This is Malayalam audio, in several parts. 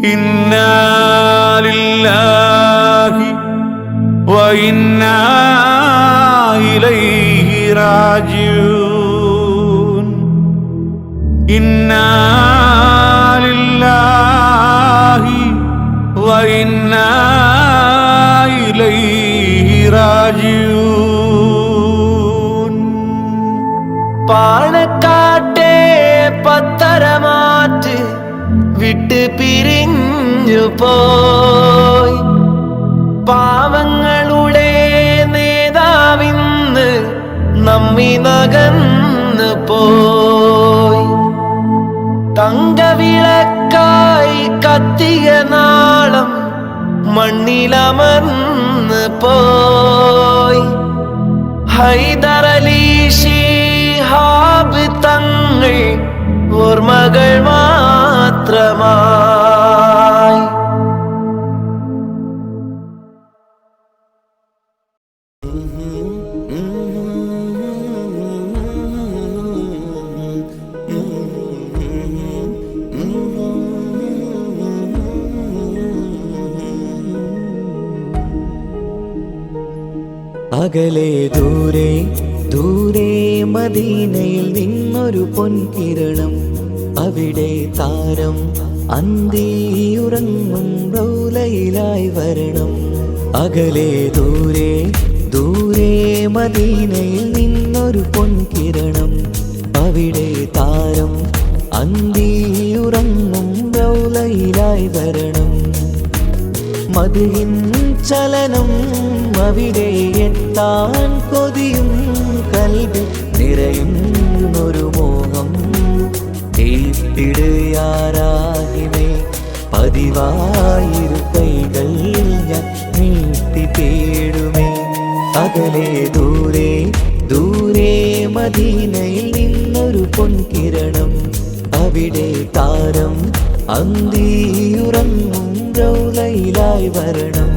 ഇന്നാ ലില്ലാഹി വ ഇന്നാ ഇലൈഹി റാജിഊൻ. ഇന്നാ ലില്ലാഹി വ ഇന്നാ ഇലൈഹി റാജിഊൻ. പാണക്കാട്ടെ പത്തരമാറ്റ് വിട്ട് പിരിഞ്ഞു പോയി. പാവങ്ങളുടെ നേതാവിന്ന് നമ്മി നകന്നു പോയി. തങ്കവിളക്കായി കത്തിയ നാളം മണ്ണിലമർന്ന് പോയി. ഹൈദരലി ശിഹാബ് തങ്ങൾ ഓർമ്മകൾ മാത്രമായി. അകലെ ദൂരെ ദൂരെ മദീനയിൽ നിന്നൊരു പൊൻകിരണം. അവിടെ താരം അന്തിയുറങ്ങും റൗലയിലായി വരണം. അകലെ ദൂരെ ദൂരെ മദീനയിൽ നിന്നൊരു പൊൻകിരണം. അവിടെ താരം അന്തിയുറങ്ങും റൗലയിലായി വരണം. മദിഹിൻ ചലനം അവിടെ എത്താൻ കൊതിയും കൽബിൽ നിറയുന്നൊരു മോഹം. ഏത്തിടുയാരാഹിമേ പതിവായിരു കൈകൾ ഞാൻ നീട്ടി തേടുമേ. അകലെ ദൂരെ ദൂരെ മദീനയിൽ നിന്നൊരു പൊൻകിരണം. അവിടെ താരം അന്തിയുറങ്ങും റൗലയിലായി വരണം.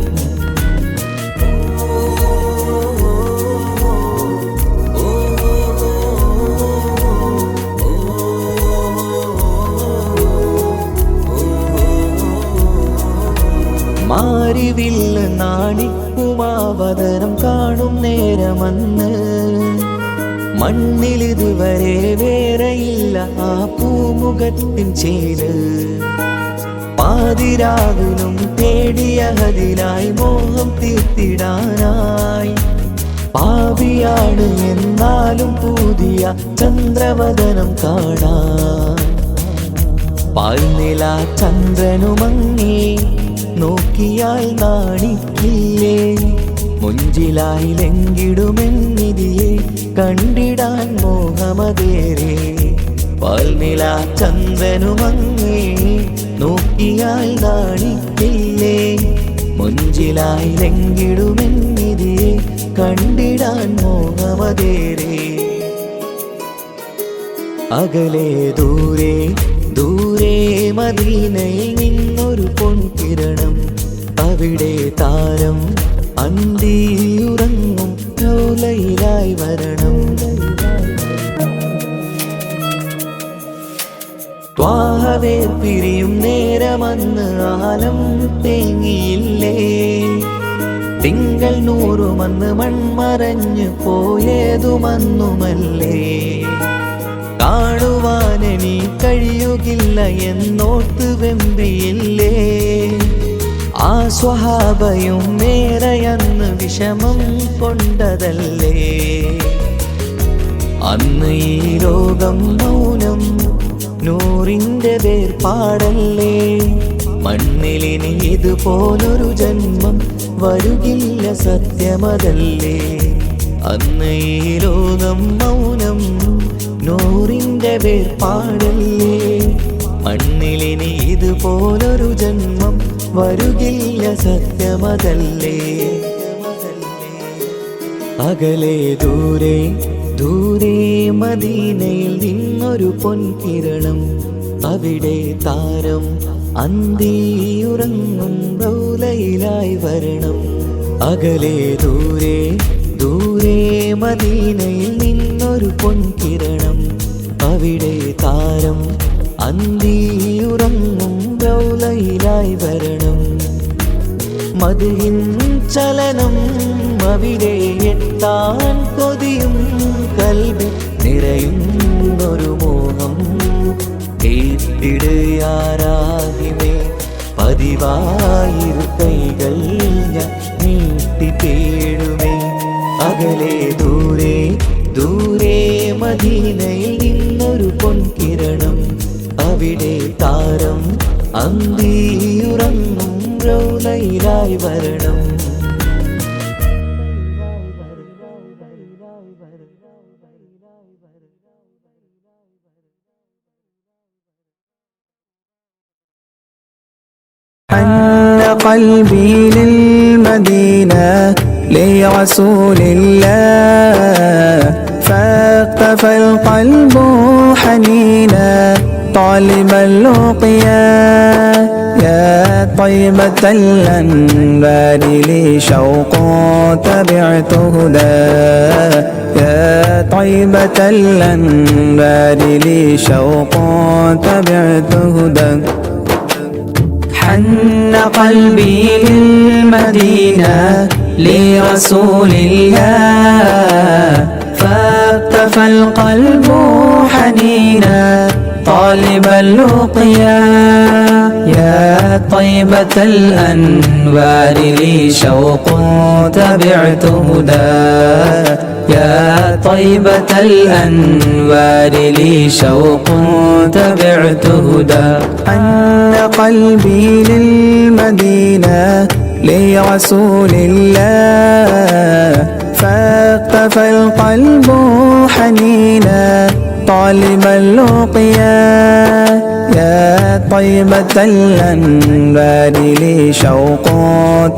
മാരിവില്ല് നാണിക്കുമാവതരം കാണും നേരമന്ന് മണ്ണിലിതുവരെ വേറെയില്ല ആ പൂമുഖത്തിൻ ചേര്. പാതിരാവിലും തേടിയ ഹദിലായി മോഹം തീർത്തിടാനായി. പാപിയാണ് എന്നാലും പുതിയ ചന്ദ്രവദനം കാണാൻ. പാൽനില ചന്ദ്രനുമങ്ങി നോക്കിയാൽ നാണിക്കില്ലേ. മുഞ്ചിലായി ലംഘിടുമെന്നിതിയെ കണ്ടിടാൻ മോഹമതേറെ. പാൽനില ചന്ദ്രനുമങ്ങി നോക്കിയാൽ നാണിക്കില്ലേ. മുഞ്ചിലായി ലംഘിടുമെന്നിതിയെ കണ്ടിടാൻ മോഹമതേറെ. അകലെ ദൂരെ ദൂരെ മദീനയിൽ നിന്നൊരു പൊൻകിരണം. അവിടെ താരം അന്തിയുറങ്ങും റൗലയിലായി വരണം. ത്വാഹവേ പിരിയും നേരമന്ന് ആലം തേങ്ങിയില്ലേ. തിങ്കൾ നൂറുമന്ന് മൺമറഞ്ഞു പോയതുമന്നുമല്ലേ. കാണുവാനെനി കഴിയുകില്ല എന്നോർത്ത് വെമ്പിയില്ലേ. ആ സ്വഹാബയും മേറയന്ന് വിഷമം കൊണ്ടതല്ലേ. അന്ന് ഈ ലോകം മൗനം നൂറിൻ്റെ വേർപാടല്ലേ. മണ്ണിലിനി ഇതുപോലൊരു ജന്മം വരുകില്ല സത്യമതല്ലേ. അന്ന് ഈ ലോകം മൗനം നൂറിൻ്റെ വേർപാടല്ലേ. മണ്ണിലിനി ഇതുപോലൊരു ജന്മം വരുകില്ല സത്യമതല്ലേ. അകലെ ദൂരെ ദൂരെ മദീനയിൽ നിന്നൊരു പൊൻകിരണം. അവിടെ താരം അന്തിയുറങ്ങും റൗലയിലായി വരണം. അകലെ ദൂരെ ദൂരെ മദീനയിൽ നിന്നൊരു പൊൻകിരണം. അവിടെ താരം അന്തിയുറങ്ങും റൗലയിലായി നൗലയിലായി വരണം. മദ്ഹിൻ ചലനം അവിടെ എത്താൻ കൊതിയും കൽബിൽ നിറയുന്നൊരു മോഹം. ഏറ്റിടുയാരാഹിമേ പതിവായിരു കൈകൾ ഞാൻ നീട്ടി തേടുമേ. അകലെ ദൂരെ ദൂരെ മദീനയിൽ നിന്നൊരു പൊൻകിരണം. അവിടെ താരം അന്തിയുറങ്ങും റൗളയിലായി വരണം. حن قلبي للمدينة لرسول الله فاقتفى القلب حنينا طالب اللقيا يا طيبة الأنبار لي شوق تبعت هدى يا طيبة الأنبار لي شوق تبعت هدى حن قلبي للمدينة لرسول الله فاقتفى القلب حنينا طالب اللقيا يا طيبة الأنوار لي شوق تبعت هدى يا طيبة الأنوار لي شوق تبعت هدى حن قلبي للمدينة لرسول الله فاقتفى القلب حنينا طالب اللقيا يا طيبة الأنبار لي شوق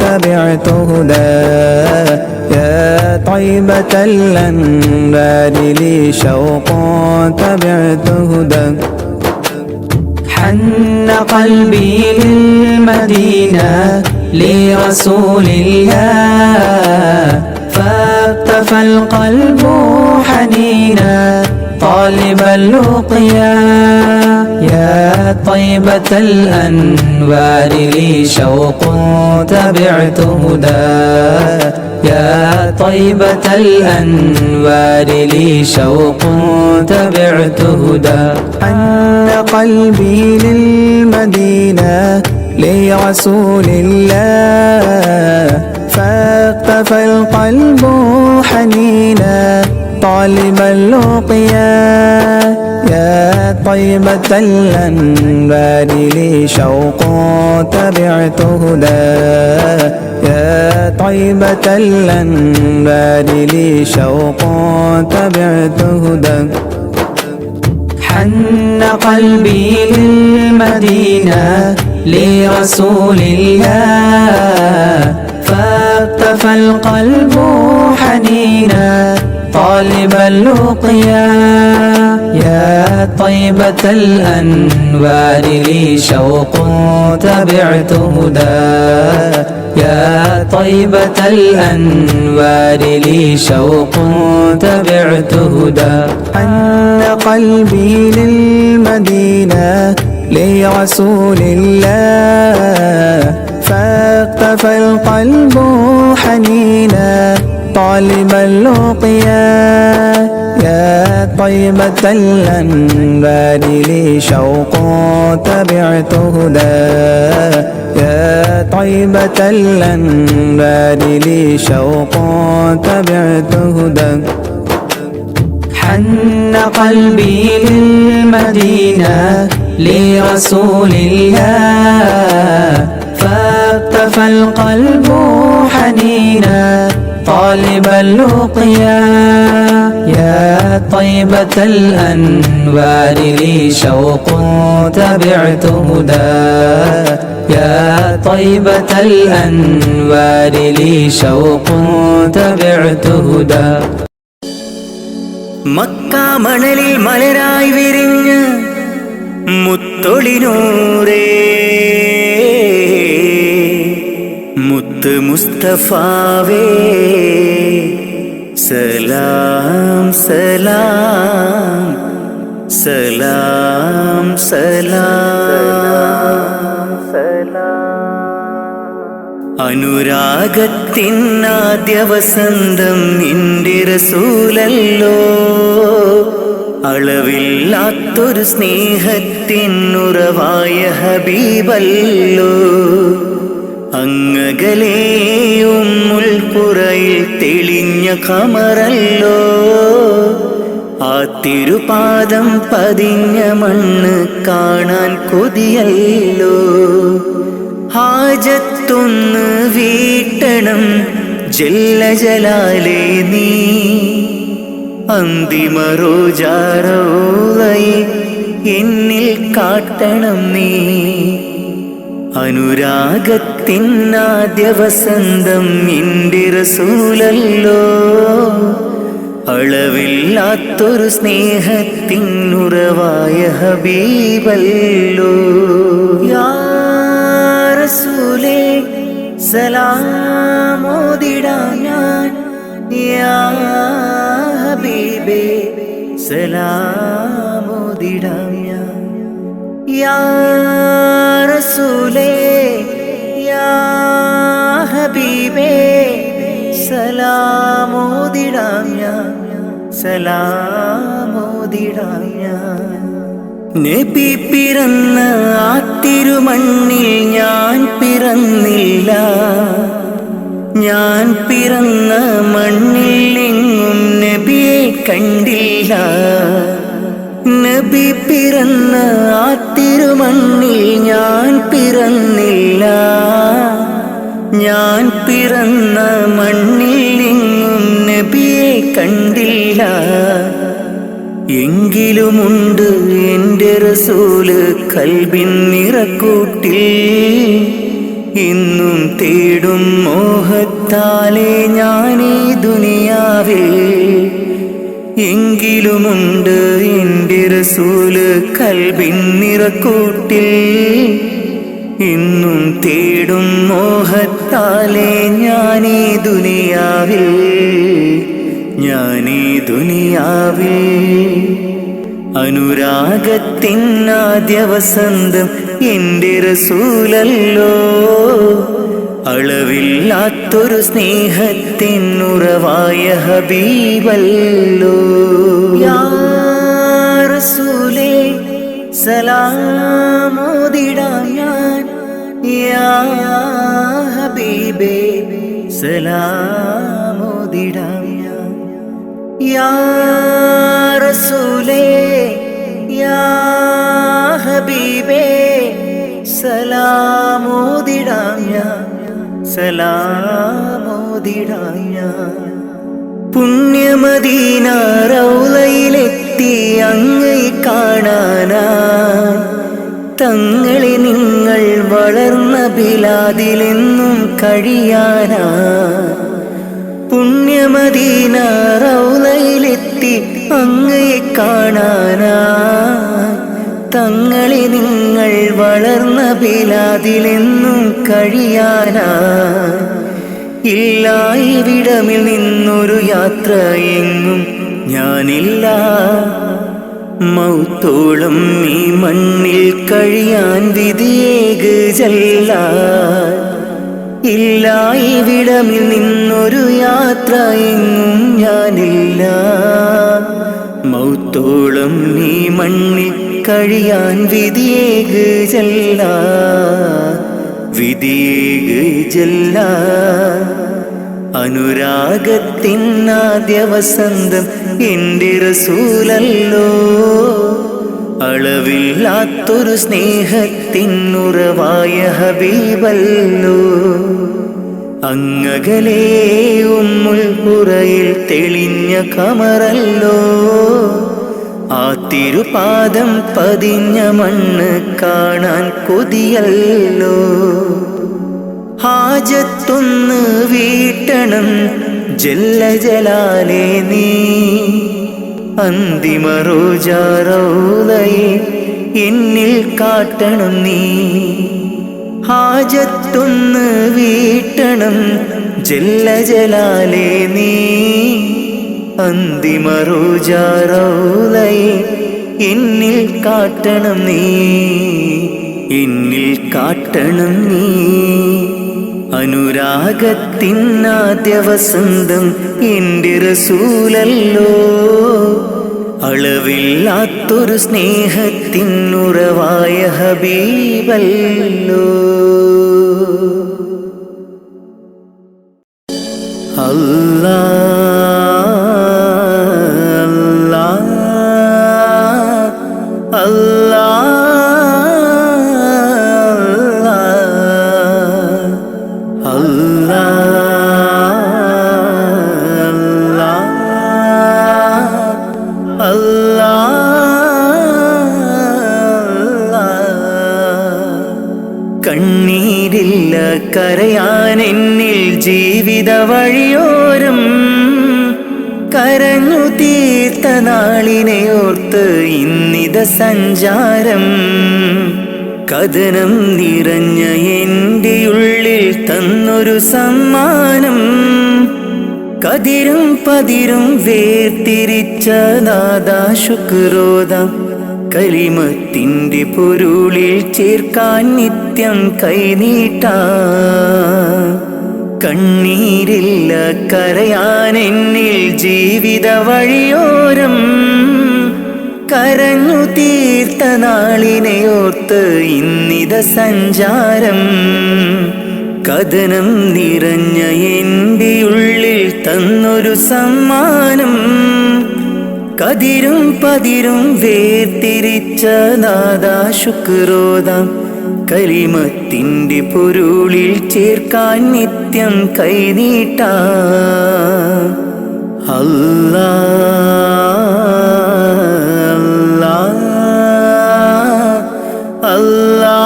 تبعت هدى يا طيبة الأنبار لي شوق تبعت هدى حن قلبي للمدينة لرسول الله فاقتفى القلب حنينا طالب اللقيا يا طيبة الأنوار لي شوق تبعت هدى يا طيبة الأنوار لي شوق تبعت هدى حن قلبي للمدينة لرسول الله فاقتفى القلب حنينا طالب اللقيا يا طيبة الأنبار لي شوق تبعت هدى يا طيبة الأنبار لي شوق تبعت هدى حن قلبي للمدينة لرسول الله فاقتفى القلب حنينا طالب اللقيا يا طيبة الأنوار لي شوق تبعت هدى يا طيبة الأنوار لي شوق تبعت هدى حن قلبي للمدينة لرسول الله فاقتفى القلب حنينا طالب اللقيا يا طيبة الأنبار لي شوق تبعت هدى يا طيبة الأنبار لي شوق تبعت هدى حن قلبي للمدينة لرسول الله فاقتفى القلب حنينا طالب اللقيا يا طيبة الأنوار لي شوق تبعت هدى يا طيبة الأنوار لي شوق تبعت هدى മക്കാമണലിൽ മലരായി വിരിഞ്ഞ് മുത്തൊളിനൂരേ മുത്ത് മുസ്തഫാവേ സലാം സലാം സലാം സലാം അനുരാഗത്തിനാദ്യ വസന്തം നിന്റെ റസൂലല്ലോ, അളവില്ലാത്തൊരു സ്നേഹത്തിനുറവായ ഹബീബല്ലോ. അങ്ങകലെയും മുൾപ്പുറയിൽ തെളിഞ്ഞ ഖമറല്ലോ, ആ തിരുപാദം പതിഞ്ഞ മണ്ണ് കാണാൻ കൊതിയല്ലോ. ഹാജത്തൊന്ന് വീട്ടണം ജല്ല ജലാലേ നീ, അന്തിമ റോജാറോളയെ എന്നിൽ കാട്ടണം നീ. അനുരാഗത്തിനാദ്യ വസന്തം നിന്റെ റസൂലല്ലോ, അളവില്ലാത്തൊരു സ്നേഹത്തിനുറവായ ഹബീബല്ലോ. യാ റസൂലേ സലാമോദിടാം ഞാൻ, യാ ഹബീബേ സലാമോദിടാം ഞാൻ. യാ റസൂലേ യാ ഹബീബേ സലാമോദിടാം ഞാൻ, സലാമോദിടാം ഞാൻ. നബി പിറന്ന ആ തിരുമണ്ണിൽ ഞാൻ പിറന്നില്ല, ഞാൻ പിറന്ന മണ്ണിൽ എങ്ങും നബിയെ കണ്ടില്ല. നബി പിറന്ന ആ തിരുമണ്ണിൽ ഞാൻ പിറന്നില്ല, ഞാൻ പിറന്ന മണ്ണിൽ എങ്ങും നബിയെ കണ്ടില്ല. എങ്കിലുമുണ്ട് എൻ്റെ റസൂല് കൽബിൻ നിറക്കൂട്ടിൽ, ഇന്നും തേടും മോഹത്താലെ ഞാനീ ദുനിയാവിൽ. എങ്കിലുമുണ്ട് എൻ്റെ റസൂല് കൽബിൻ നിറക്കൂട്ടിൽ, ഇന്നും തേടും മോഹത്താലെ ഞാനീ ദുനിയാവിൽ, ഞാനീ ദുനിയാവിൽ. അനുരാഗത്തിനാദ്യ വസന്തം എൻ്റെ റസൂലല്ലോ, അളവില്ലാത്തൊരു സ്നേഹത്തിനുറവായ ഹബീബല്ലോ. യാ റസൂലേ സലാമോദിടാം ഞാൻ, യാ ഹബീബേ സലാമോദിടാം ഞാൻ. യാ റസൂലേ യാ ഹബീബേ സലാമോദിടാം ഞാൻ, സലാമോദിടാം ഞാൻ. പുണ്യമദീന റൗളയിലെത്തി അങ്ങയെ കാണാനായി, തങ്ങളെ നിങ്ങൾ വളർന്ന ബിലാദിലെന്നും കഴിയാനായി. പുണ്യമദീന റൗളയിലെത്തി അങ്ങയെ കാണാനായി, തങ്ങളെ നിങ്ങൾ വളർന്ന ബിലാദിലെന്നും കഴിയാനായി. ഇല്ല ഇവിടമിൽ നിന്നൊരു യാത്ര എങ്ങും ഞാനില്ല, മൗത്തോളം ഈ മണ്ണിൽ കഴിയാൻ വിധിയേക് ജല്ല. ഇല്ല ഇവിടമിൽ നിന്നൊരു യാത്ര എങ്ങും ഞാനില്ല, മൗത്തോളം ഈ മണ്ണിൽ കഴിയാൻ വിധിയേക് ജല്ല, വിധിയേക് ജല്ല. അനുരാഗത്തിനാദ്യ വസന്തം എൻ്റെ റസൂലല്ലോ, അളവില്ലാത്തൊരു സ്നേഹത്തിനുറവായ ഹബീബല്ലോ. അങ്ങകലെ ഉമ്മുൾപുറയിൽ തെളിഞ്ഞ ഖമറല്ലോ, ആ തിരുപാദം പതിഞ്ഞ മണ്ണ് കാണാൻ കൊതിയല്ലോ. ഹാജത്തൊന്ന് വീട്ടണം ജല്ല ജലാലേ നീ, അന്തിമ റോജാറൗളയെ എന്നിൽ കാട്ടണം നീ. ഹാജത്തൊന്ന് വീട്ടണം ജല്ല ജലാലേ നീ, അന്തിമ റോജാറൗളയെ എന്നിൽ കാട്ടണം നീ, എന്നിൽ കാട്ടണം നീ. അനുരാഗത്തിനാദ്യ വസന്തം എൻ്റെ റസൂലല്ലോ, അളവില്ലാത്തൊരു സ്നേഹത്തിനുറവായ ഹബീബല്ലോ. അല്ലാ അല്ലാ അല്ലാ അല്ലാ. കണ്ണീരില്ല കരയാൻ എന്നിൽ ജീവിത വഴിയോരം, കരഞ്ഞു തീർത്ത നാളിനെ ഓർത്ത് ഇന്നിത സഞ്ചാരം. കഥനം നിറഞ്ഞ എൻ്റെ ഉള്ളിൽ തന്നൊരു സമ്മാനം, കതിരും പതിരും വേർതിരിച്ച നാദാ ശുക്രോദാം. കലിമത്തിൻ്റെ പൊരുളിൽ ചേർക്കാൻ നിത്യം കൈനീട്ടാം. കണ്ണീരില്ല കരയാൻ എന്നിൽ ജീവിത വഴിയോരം, കരഞ്ഞു തീർത്ത നാളിനെ ഓർത്ത് ഇന്നിത സഞ്ചാരം. കഥനം നിറഞ്ഞ എൻ്റെ ഉള്ളിൽ തന്നൊരു സമ്മാനം, കതിരും പതിരും വേർതിരിച്ച നാദാ ശുക്രോദാം. കലിമത്തിൻ്റെ പൊരുളിൽ ചേർക്കാൻ നിത്യം കൈനീട്ടാം. അല്ലാ അല്ലാ അല്ലാ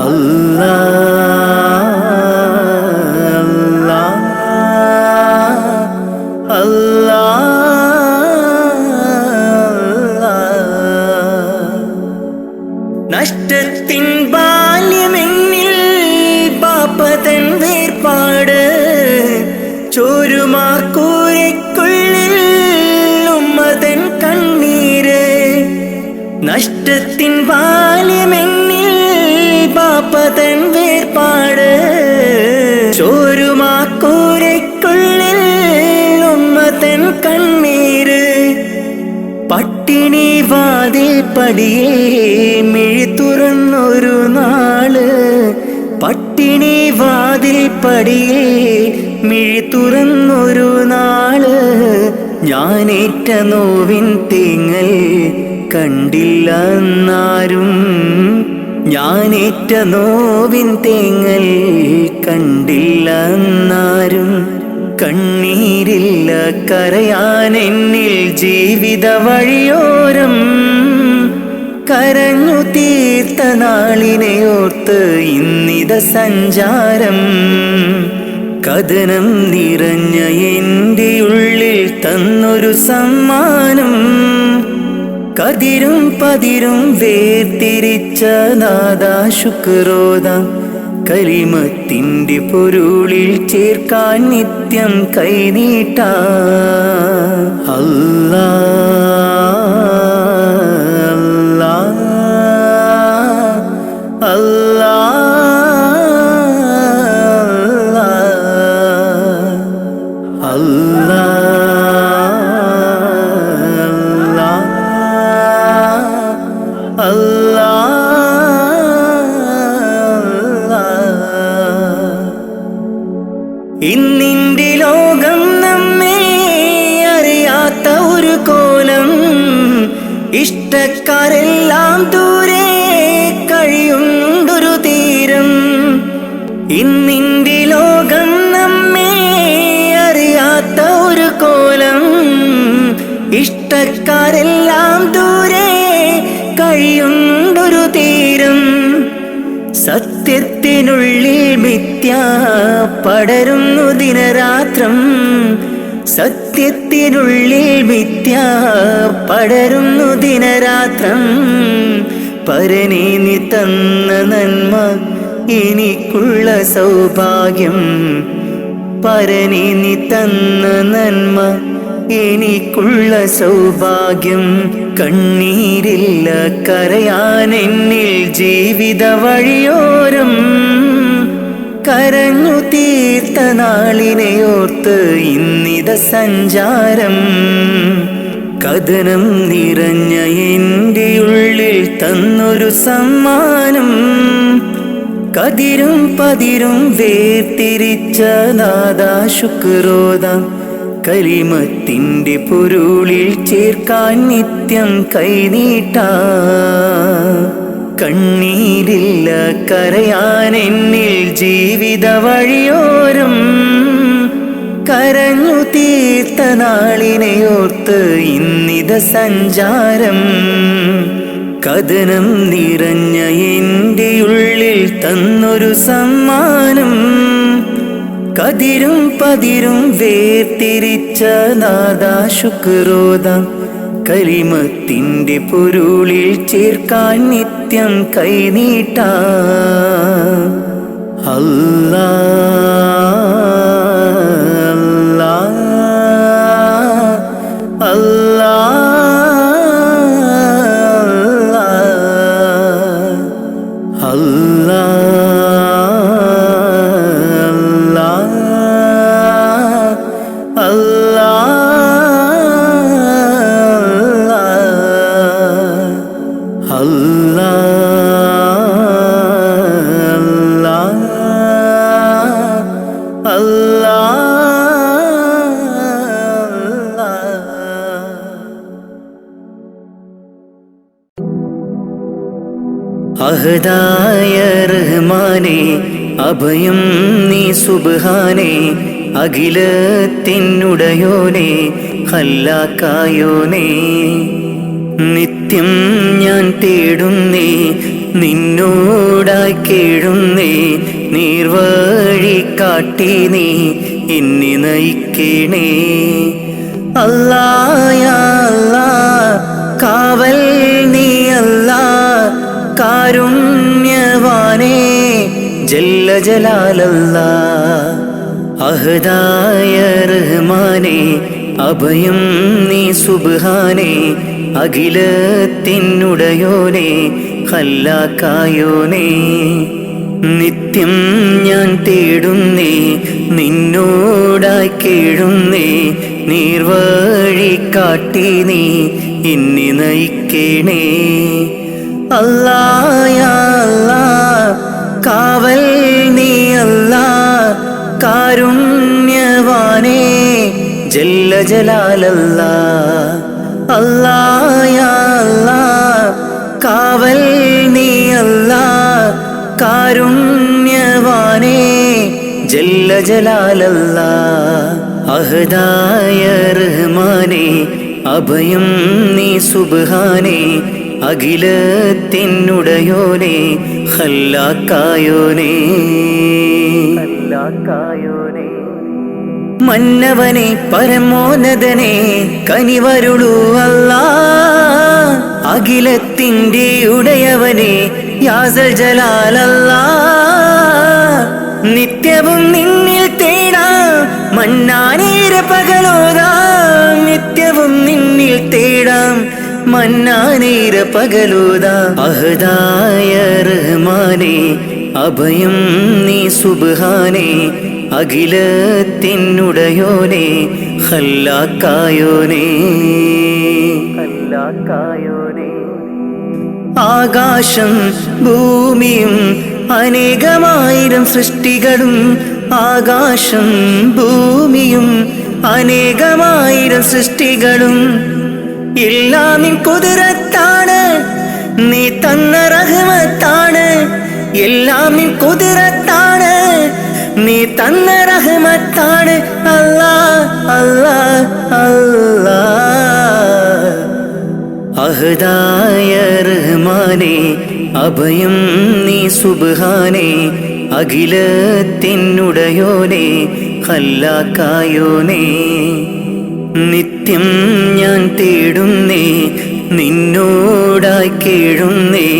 അല്ലാ. നഷ്ടത്തിൻ ബാല്യമെന്നിൽ പാപ്പതൻ വേർപാട്, ചോരുമാക്കൂരയ്ക്കുള്ളിൽ ഉമ്മതൻ കണ്ണീര്. നഷ്ടത്തിൻ ബാല്യമെന്നിൽ പാപ്പതൻ വേർപാട്, ചോരുമാക്കൂരയ്ക്കുള്ളിൽ ഉമ്മതൻ കണ്ണീര്. പട്ടിണി വാതിൽ പടിയേ മിഴി തുറന്നൊരു നാള്, പട്ടിണി വാതിൽ പടിയേ മിഴി തുറന്നൊരു നാള്. ഞാനേറ്റ നോവിൻ തേങ്ങൽ കണ്ടില്ല എന്നാരും, ഞാനേറ്റ നോവിൻ തേങ്ങൽ കണ്ടില്ല എന്നാരും. കണ്ണീരില്ല കരയാൻ എന്നിൽ ജീവിത വഴിയോരം, കരഞ്ഞു തീർത്ത നാളിനെ ഓർത്ത് ഇന്നിത സഞ്ചാരം. കഥനം നിറഞ്ഞ എൻ്റെ ഉള്ളിൽ തന്നൊരു സമ്മാനം, കതിരും പതിരും വേർതിരിച്ച നാദാ ശുക്രോദാം. കലിമത്തിൻ്റെ പൊരുളിൽ ചേർക്കാൻ നിത്യം കൈനീട്ടാം. അല്ലാ അല്ലാ അല്ലാ അല്ലാ. ഇന്നിൻ്റെ ലോകം നമ്മെ അറിയാത്ത ഒരു കോലം, ഇഷ്ടക്കാരെല്ലാം ദൂരെ കഴിയുണ്ടൊരു തീരം. ഇന്നിൻ്റെ ലോകം നമ്മെ അറിയാത്ത ഒരു കോലം, ഇഷ്ടക്കാരെല്ലാം ദൂരെ കഴിയുണ്ടൊരു തീരം. സത്യത്തിനുള്ളിൽ മിഥ്യ പടരുന്നു ദിനരാത്രം, സത്യത്തിനുള്ളിൽ മിഥ്യ പടരുന്നു ദിനരാത്രം. പരനേ നീ തന്ന നന്മ എനിക്കുള്ള സൗഭാഗ്യം, പരനേ നീ തന്ന നന്മ എനിക്കുള്ള സൗഭാഗ്യം. കണ്ണീരില്ല കരയാൻ എന്നിൽ ജീവിത വഴിയോരം. കരഞ്ഞു തീർത്ത നാളിനെയോർത്ത് ഇന്നിത സഞ്ചാരം. കഥനം നിറഞ്ഞ എൻ്റെ ഉള്ളിൽ തന്നൊരു സമ്മാനം. കതിരും പതിരും വേർതിരിച്ച നാദാ ശുക്രോദാം. കലിമത്തിൻ്റെ പൊരുളിൽ ചേർക്കാൻ നിത്യം കൈനീട്ടാ. കണ്ണീരില്ല കരയാൻ എന്നിൽ ജീവിത വഴിയോരം. കരഞ്ഞു തീർത്ത നാളിനെയോർത്ത് ഇന്നിത സഞ്ചാരം. കഥനം നിറഞ്ഞ എൻ്റെ ഉള്ളിൽ തന്നൊരു സമ്മാനം. കതിരും പതിരും വേർതിരിച്ച നാദാ ശുക്രോദാം. കലിമത്തിൻ്റെ പൊരുളിൽ ചേർക്കാൻ നിത്യം കൈനീട്ടാ. അല്ലാ അല്ലാ അല്ലാ അഹദായ റഹ്മാനേ അഭയം നീ സുബ്ഹാനേ. അഖിലത്തിനുടയോനേ ഖല്ലാക്കായോനേ. നിത്യം ഞാൻ തേടുന്നേ നിന്നോടായി കേഴുന്നേ. നീർവഴി കാട്ടി നീ എന്നെ നയിക്കണേ. അല്ലാ യാ അല്ലാ കാവൽ നീ അല്ലാ. കാരുണ്യവാനേ ജല്ല ജലാലല്ലാ. അഹദായ റഹ്മാനേ അഭയം നീ സുബ്ഹാനേ. അഖിലത്തിനുടയോനേ ഖല്ലാക്കായോനേ. നിത്യം ഞാൻ തേടുന്നേ നിന്നോടായി കേഴുന്നേ. നീർവഴി കാട്ടി നീ എന്നെ നയിക്കണേ. അല്ലാ യാ അല്ലാ കാവൽ നീ അല്ലാ. കാരുണ്യവാനേ ജല്ല ജലാലല്ലാ. അല്ലാ യാ അല്ലാ കാവൽ നീ അല്ലാ. കാരുണ്യവാനേ ജല്ല ജലാലല്ലാ. അഹദായ റഹ്മാനേ അഭയം നീ സുബ്ഹാനേ. അഖിലത്തിനുടയോനേ ഖല്ലാക്കായോനേ. മന്നവനെ പരമോന്നതനെ കനിവരുളൂ അല്ലാ. അഖിലത്തിൻ്റെ ഉടയവനെ യാസൽ ജലാലല്ലാ. നിത്യവും നിന്നിൽ തേടാം മന്നാനേര പകലോതാം. നിത്യവും നിന്നിൽ തേടാം മന്നാനേര പകലോതാം. അഹദായ റഹ്മാനേ അഭയം നീ സുബ്ഹാനേ. അഖിലത്തിനുടയോനേ ഖല്ലാക്കായോനേ. ആകാശം ഭൂമിയും അനേകമായിരം സൃഷ്ടികളും. ആകാശം ഭൂമിയും അനേകമായിരം സൃഷ്ടികളും. എല്ലാം നിൻ കുതിരത്താണ് നീ തന്ന റഹ്മത്താണ്. എല്ലാം നിൻ കുതിരത്താണ് നീ തന്ന റഹ്മത്താണ്. അല്ലാ അല്ലാ അല്ലാ. അഹദായ റഹ്മാനേ അഭയം നീ സുബ്ഹാനേ. അഖിലത്തിനുടയോനേ ഖല്ലാക്കായോനേ. നിത്യം ഞാൻ തേടുന്നേ നിന്നോടായി കേഴുന്നേ.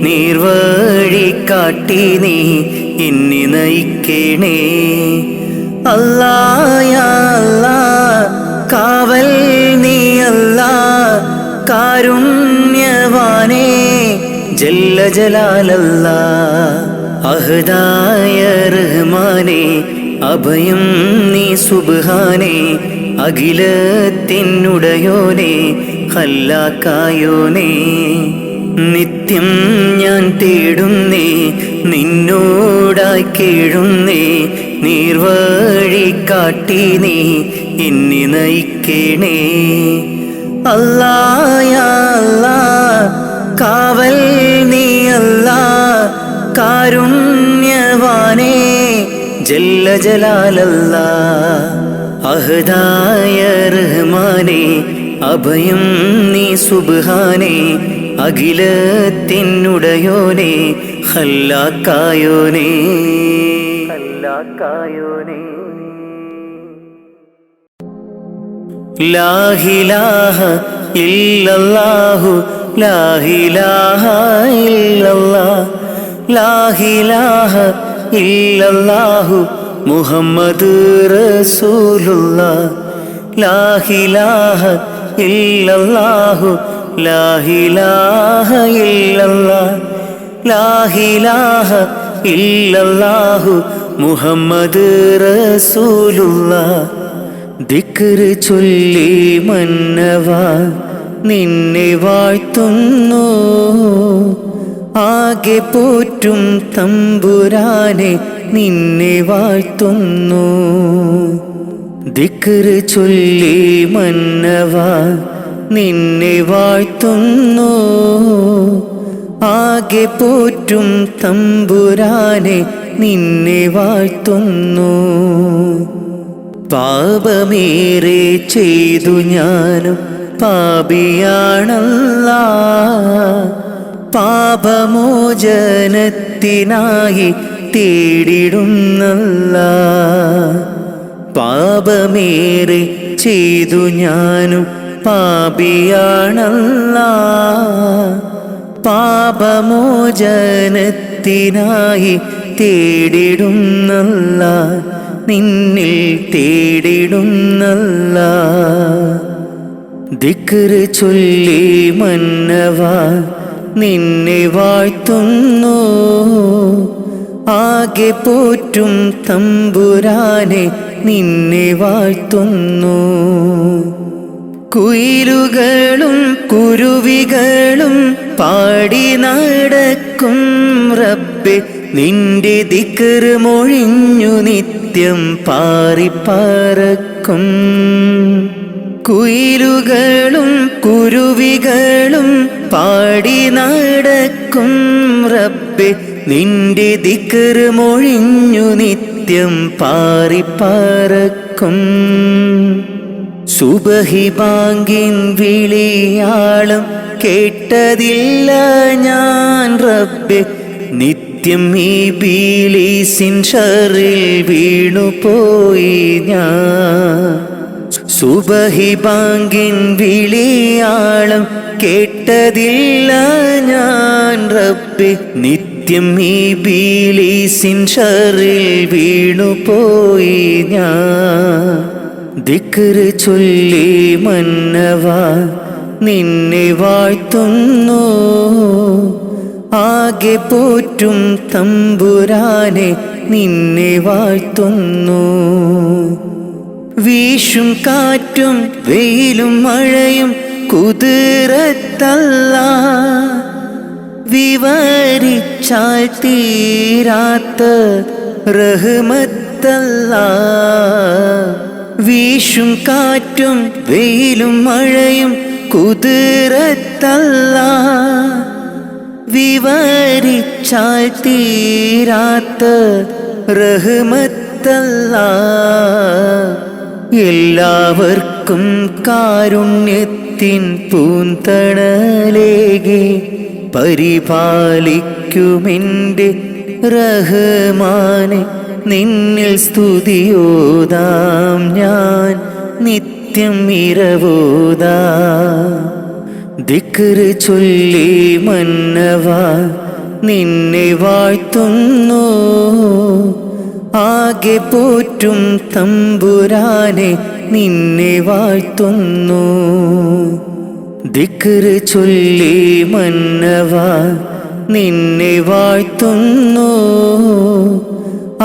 നീർവഴി കാട്ടി നീ എന്നെ നയിക്കണേ. അല്ലാ യാ അല്ലാ കാവൽ കാരുണ്യവാനേ ജല്ല ജലാലല്ലാ. അഹദായ റഹ്മാനേ അഭയം നീ സുബ്ഹാനേ. അഖിലത്തിനുടയോനേ ഖല്ലാക്കായോനേ. നിത്യം ഞാൻ തേടുന്നേ നിന്നോടായി കേഴുന്നേ. നീർവഴി കാട്ടി നീ എന്നെ നയിക്കണേ. അല്ലാ യാ അല്ലാ കാവൽ നീ അല്ലാ. കാരുണ്യവാനേ ജല്ല ജലാലല്ലാ. അഹദായ റഹ്മാനേ അഭയം നീ സുബ്ഹാനേ. അഖിലത്തിനുടയോനേ ഖല്ലാക്കായോനേ. ലാ ഇലാഹ ഇല്ലല്ലാഹു ലാ ഇലാഹ ഇല്ലല്ലാഹ്. ലാ ഇലാഹ ഇല്ലല്ലാഹു മുഹമ്മദ് റസൂലുള്ളാഹ്. ലാ ഇലാഹ ഇല്ലല്ലാഹു ലാ ഇലാഹ ഇല്ലല്ലാഹ്. ലാ ഇലാഹ ഇല്ലല്ലാഹു മുഹമ്മദ് റസൂലുള്ളാഹ്. ദിക്റ് ചൊല്ലി മന്നവാ നിന്നെ വാഴ്ത്തുന്നു. ആകെ പോറ്റും തമ്പുരാനെ നിന്നെ വാഴ്ത്തുന്നു. ദിക്റ് ചൊല്ലി മന്നവാ നിന്നെ വാഴ്ത്തുന്നു. ആകെ പോറ്റും തമ്പുരാനെ നിന്നെ വാഴ്ത്തുന്നു. പാപമേറെ ചെയ്തു ഞാനും പാപിയാണല്ലാ. പാപമോചനത്തിനായി തേടിടുന്നല്ലാ. പാപമേറെ ചെയ്തു ഞാനും പാപിയാണല്ലാ. പാപമോചനത്തിനായി തേടിടുന്നല്ലാ. നിന്നിൽ തേടിടുന്നല്ലാ. ദിക്റ് ചൊല്ലി മന്നവാ നിന്നെ വാഴ്ത്തുന്നു. ആകെ പോറ്റും തമ്പുരാനെ നിന്നെ വാഴ്ത്തുന്നു. കുയിലുകളും കുരുവികളും പാടി നടക്കും റബ്ബേ. നിന്റെ ദിക്റ് മൊഴിഞ്ഞു നിത്യം പാറിപ്പറക്കും. കുയിലുകളും കുരുവികളും പാടി നടക്കും റബ്ബേ. നിന്റെ ദിക്റ് മൊഴിഞ്ഞു നിത്യം പാറിപ്പറക്കും. സുബഹി ബാങ്കിൻ വിളിയാളം കേട്ടതില്ല ഞാൻ റബ്ബേ. നിത്യം ഈ ബിലീസിൻ ഷറിൽ വീണുപോയി ഞാൻ. സുബഹി ബാങ്കിൻ വിളിയാളം കേട്ടതില്ല ഞാൻ റബ്ബേ. നിത്യം ഈ ബിലീസിൻ ഷറിൽ വീണുപോയി ഞാൻ. ദിക്റ് ചൊല്ലി മന്നവാ നിന്നെ വാഴ്ത്തുന്നു. ആകെ പോറ്റും തമ്പുരാനെ നിന്നെ വാഴ്ത്തുന്നു. വീശും കാറ്റും വെയിലും മഴയും കുതിരത്തല്ലാ. വിവരിച്ചാൽ തീരാത്ത റഹ്മത്തല്ലാ. വീശും കാറ്റും വെയിലും മഴയും കുതിരത്തല്ലാ. വിവരിച്ചാൽ തീരാത്ത റഹ്മത്തല്ലാ. എല്ലാവർക്കും കാരുണ്യത്തിൻ പൂന്തണലേകെ പരിപാലിക്കുമെൻ്റെ റഹ്മാനെ. നിന്നിൽ സ്തുതിയോതാം ഞാൻ നിത്യം ഇരവോതാം. ദിക്റ് ചൊല്ലി മന്നവാ നിന്നെ വാഴ്ത്തുന്നു. ആകെ പോറ്റും തമ്പുരാനെ നിന്നെ വാഴ്ത്തുന്നു. ദിക്റ് ചൊല്ലി മന്നവാ നിന്നെ വാഴ്ത്തുന്നു.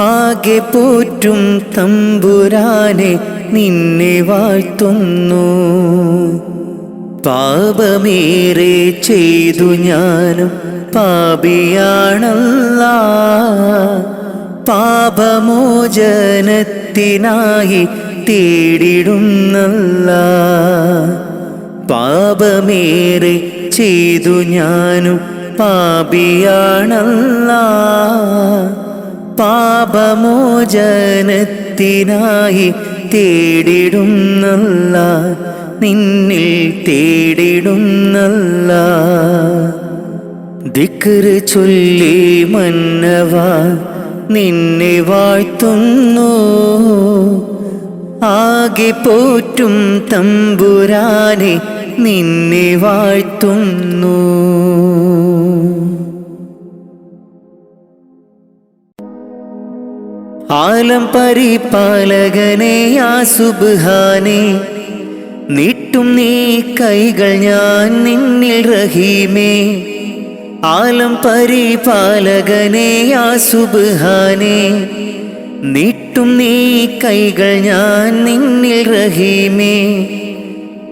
ആകെ പോറ്റും തമ്പുരാനെ നിന്നെ വാഴ്ത്തുന്നു. പാപമേറെ ചെയ്തു ഞാനും പാപിയാണല്ലാ, പാപമോചനത്തിനായി തേടിടുന്നല്ലാ. പാപമേറെ ചെയ്തു ഞാനും പാപിയാണല്ലാ, പാപമോചനത്തിനായി തേടിടുന്നല്ലാ, നിന്നിൽ തേടിടുന്നല്ലാ. ദിക്റ് ചൊല്ലി മന്നവാ നിന്നെ വാഴ്ത്തുന്നു. ആകെ പോറ്റും തമ്പുരാനെ നിന്നെ വാഴ്ത്തുന്നു. ആലം പരിപാലകനെ യാ സുബ്ഹാനേ, നീട്ടും നീ കൈകൾ ഞാൻ നിന്നിൽ റഹീമേ. ആലം പരിപാലകനെ യാ സുബ്ഹാനേ, നീട്ടും നീ കൈകൾ ഞാൻ നിന്നിൽ റഹീമേ.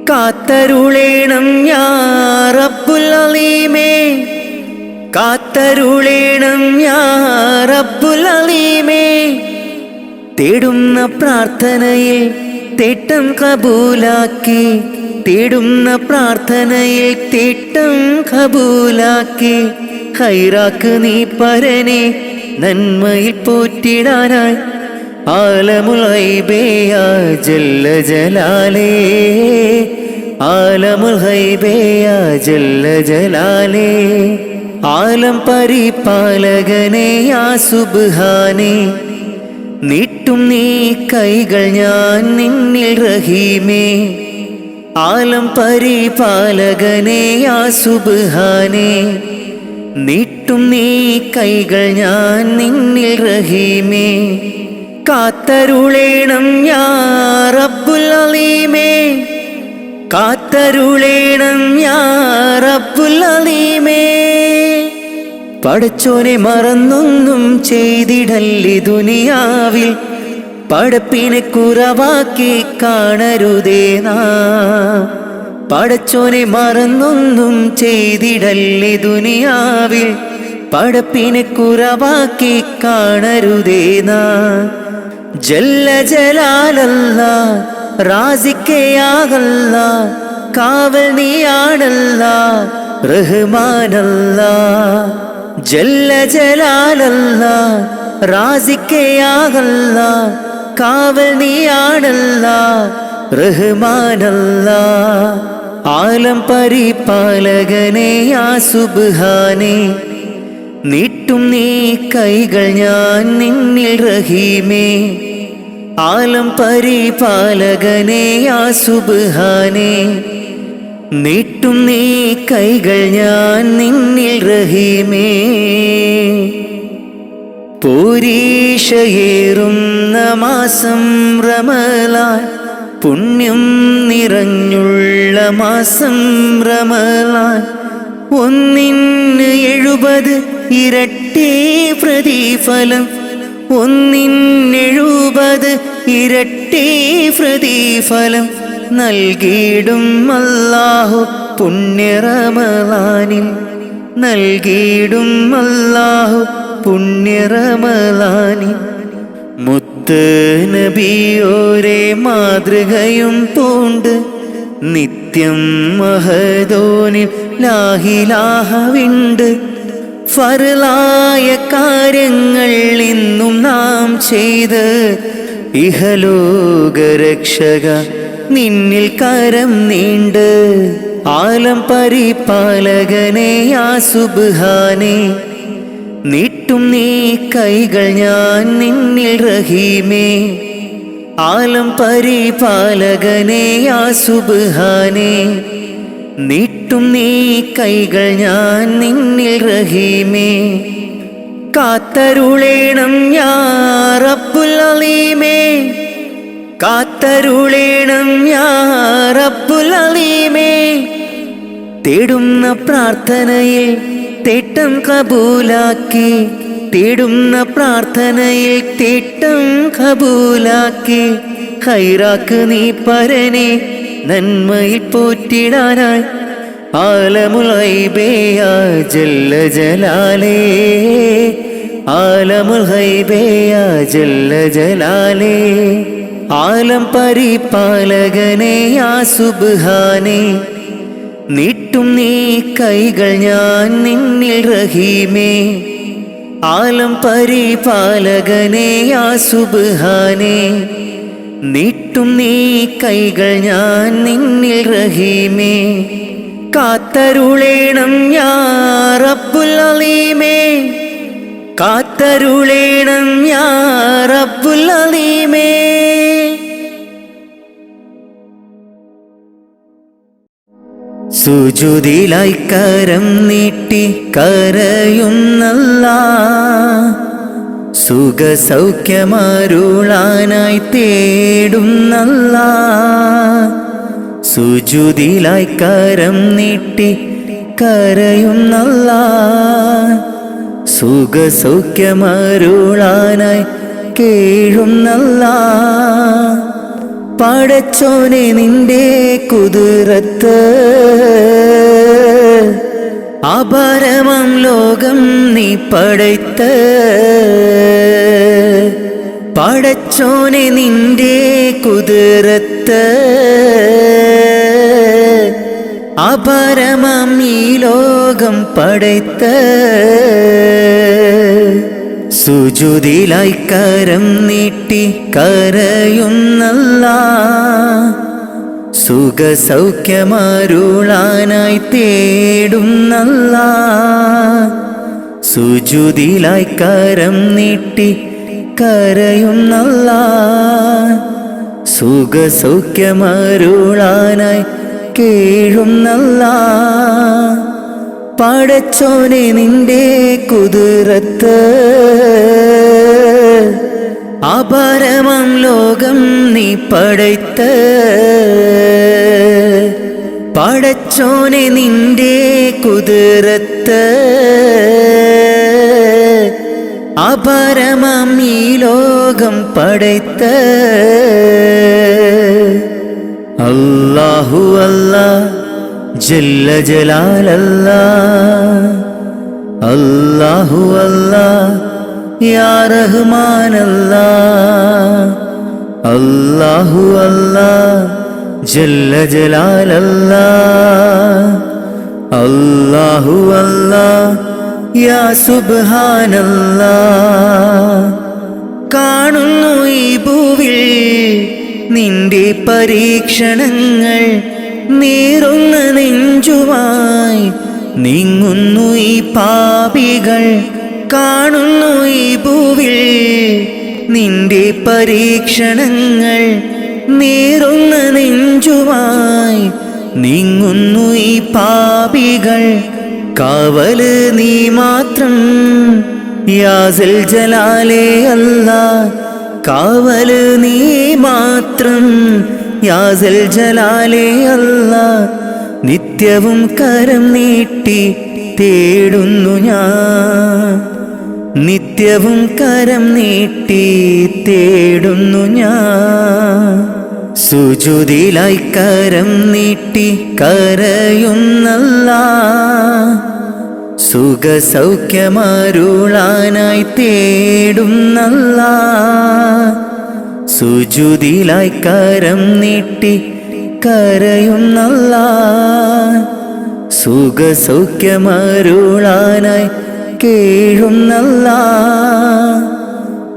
കാത്തരുളേണം യാ റബ്ബുൽ അലീമേ, കാത്തരുളേണം യാ റബ്ബുൽ അലീമേ. തേടുന്ന പ്രാർത്ഥനയിൽ തേട്ടം കബൂലാക്കി, തേടുന്ന പ്രാർത്ഥനയിൽ തേട്ടം കബൂലാക്കി. ഖൈറാക്ക് നീ പരനെ നന്മയിൽ പോറ്റിടാനായി. ആലമുൽ ഗൈബേ യാ ജല്ല ജലാലേ, ആലമുൽ ഗൈബേ യാ ജല്ല ജലാലേ. ആലം പരിപാലകനെ യാ സുബ്ഹാനേ, നീട്ടും നീ കൈകൾ ഞാൻ നിന്നിൽ റഹീമേ. ആലം പരിപാലകനെ യാ സുബ്ഹാനേ, നീട്ടും നീ കൈകൾ ഞാൻ നിന്നിൽ റഹീമേ. കാത്തരുളേണം യാ റബ്ബുൽ അലീമേ, കാത്തരുളേണം യാ റബ്ബുൽ അലീമേ. പടച്ചോനെ മറന്നൊന്നും ചെയ്തിടല്ലേ ദുനിയാവിൽ, പടപ്പിനെ കുറവാക്കി കാണരുതേ നാം. പടച്ചോനെ മറന്നൊന്നും ചെയ്തിടല്ലേ ദുനിയാവിൽ, പടപ്പിനെ കുറവാക്കി കാണരുതേ നാം. ജല്ല ജലാലല്ലാ റാസിക്കയാകല്ലാ, കാവൽ നീയാണല്ലാ റഹ്മാനല്ലാ. ജല്ല ജലാലല്ലാ റാസിക്കയാകല്ലാ, കാവൽ നീയാണല്ലാ റഹ്മാനല്ലാ. ആലം പരിപാലകനെ യാ സുബ്ഹാനേ, നീട്ടും നീ കൈകൾ ഞാൻ നിന്നിൽ റഹീമേ. ആലം പരിപാലകനെ യാ സുബ്ഹാനേ, നീട്ടും നീ കൈകൾ ഞാൻ നിന്നിൽ റഹീമേ. പോരീഷയേറുന്ന മാസം റമളാൻ, പുണ്യം നിറഞ്ഞുള്ള മാസം റമളാൻ. 170 ഇരട്ടി പ്രതിഫലം, 170 ഇരട്ടി പ്രതിഫലം നൽകിയിടും അല്ലാഹു പുണ്യ റമളാനിൽ, നൽകിയിടും അല്ലാഹു പുണ്യ റമളാനിൽ. മുത്ത് നബിയോരെ മാതൃകയും പൂണ്ട് നിത്യം മഹദോനിൽ ലാഹിലാഹവിണ്ട്. ഫർലായ കാര്യങ്ങൾ ഇന്നും നാം ചെയ്ത്, ഇഹലോകരക്ഷക നിന്നിൽ കരം നീണ്ട്. ആലം പരിപാലകനെ യാ സുബ്ഹാനേ, നീട്ടും നീ കൈകൾ ഞാൻ നിന്നിൽ റഹീമേ. ആലം പരിപാലകനെ യാ സുബ്ഹാനേ, നീട്ടും നീ കൈകൾ ഞാൻ നിന്നിൽ റഹീമേ. കാത്തരുളേണം യാ റബ്ബുൽ അലീമേ, കാത്തരുളേണം യാ റബ്ബുൽ അലീമേ. തേടുന്ന പ്രാർത്ഥനയിൽ തേട്ടം കബൂലാക്കി, തേടുന്ന പ്രാർത്ഥനയിൽ തേട്ടം കബൂലാക്കി. ഖൈറാക്ക് നീ പരനെ നന്മയിൽ പോറ്റിടാനായി. ആലമുൽ ഗൈബിയ ജല്ല ജലാലേ, ആലമുൽ ഗൈബിയ ജല്ല ജലാലേ. ആലം പരിപാലകനെ യാ സുബ്ഹാനേ, നീട്ടും നീ കൈകൾ ഞാൻ നിന്നിൽ റഹീമേ. ആലം പരിപാലകനെ യാ സുബ്ഹാനേ, നീട്ടും നീ കൈകൾ ഞാൻ നിന്നിൽ റഹീമേ. കാത്തരുളേണം യാ റബ്ബുൽ അലീമേ, കാത്തരുളേണം യാ റബ്ബുൽ അലീമേ. സുജൂദിലായി കരം നീട്ടി കരയുന്നല്ലാ, സുഖസൗഖ്യമരുളാനായി തേടുന്നല്ലാ. സുജൂദിലായി കരം നീട്ടി കരയുന്നല്ലാ, സുഖസൗഖ്യമരുളാനായി കേഴുന്നല്ലാ. പടച്ചോനെ നിന്റെ കുതിരത്ത് അപാരമാം ലോകം നീ പടയ്ത്ത്. പടച്ചോനെ നിന്റെ കുതിരത്ത് അപാരമാം ഈ ലോകം പടയ്ത്ത്. സുജൂദിലായി കരം നീട്ടി കരയുന്നല്ലാ, സുഖസൗഖ്യമരുളാനായി തേടുന്നല്ലാ. സുജൂദിലായി കരം നീട്ടി കരയുന്നല്ലാ, സുഖസൗഖ്യമരുളാനായി കേഴുന്നല്ലാ. പടച്ചോനെ നിന്റെ കുതിരത്ത് അപാരമാം ലോകം നീ പടയ്ത്ത്. പടച്ചോനെ നിന്റെ കുതിരത്ത് അപാരമാം ഈ ലോകം പടയ്ത്ത്. അല്ലാഹു അല്ലാഹ് ജല്ല ജലാലല്ലാ, അല്ലാഹു അല്ലാഹ് യാ റഹ്മാനല്ലാ, അല്ലാഹു അല്ലാഹ് ജല്ല ജലാലല്ലാ, അല്ലാഹു അല്ലാഹ് യാ സുബ്ഹാനല്ലാ. കാണുന്നു ഈ ഭൂവിൽ നിന്റെ പരീക്ഷണങ്ങൾ, നീറുന്ന നെഞ്ചുമായി നീങ്ങുന്നു ഈ പാപികൾ. കാണുന്നു ഈ ഭൂവിൽ നിന്റെ പരീക്ഷണങ്ങൾ, നീറുന്ന നെഞ്ചുമായി നീങ്ങുന്നു ഈ പാപികൾ. കാവല് നീ മാത്രം യാ സൽ ജലാലേ അല്ലാ, കാവല് നീ മാത്രം യാ സൽ ജലാലേ അല്ലാ. നിത്യവും കരം നീട്ടി തേടുന്നു ഞാൻ, നിത്യവും കരം നീട്ടി തേടുന്നു ഞാൻ. സുജൂദിലായി കരം നീട്ടി കരയുന്നല്ലാ, സുഖസൗഖ്യമരുളാനായി തേടുന്നല്ലാ. സുജൂദിലായി കരം നീട്ടി കരയുന്നല്ലാ, സുഖസൗഖ്യമരുളാനായി കേഴുന്നല്ലാ.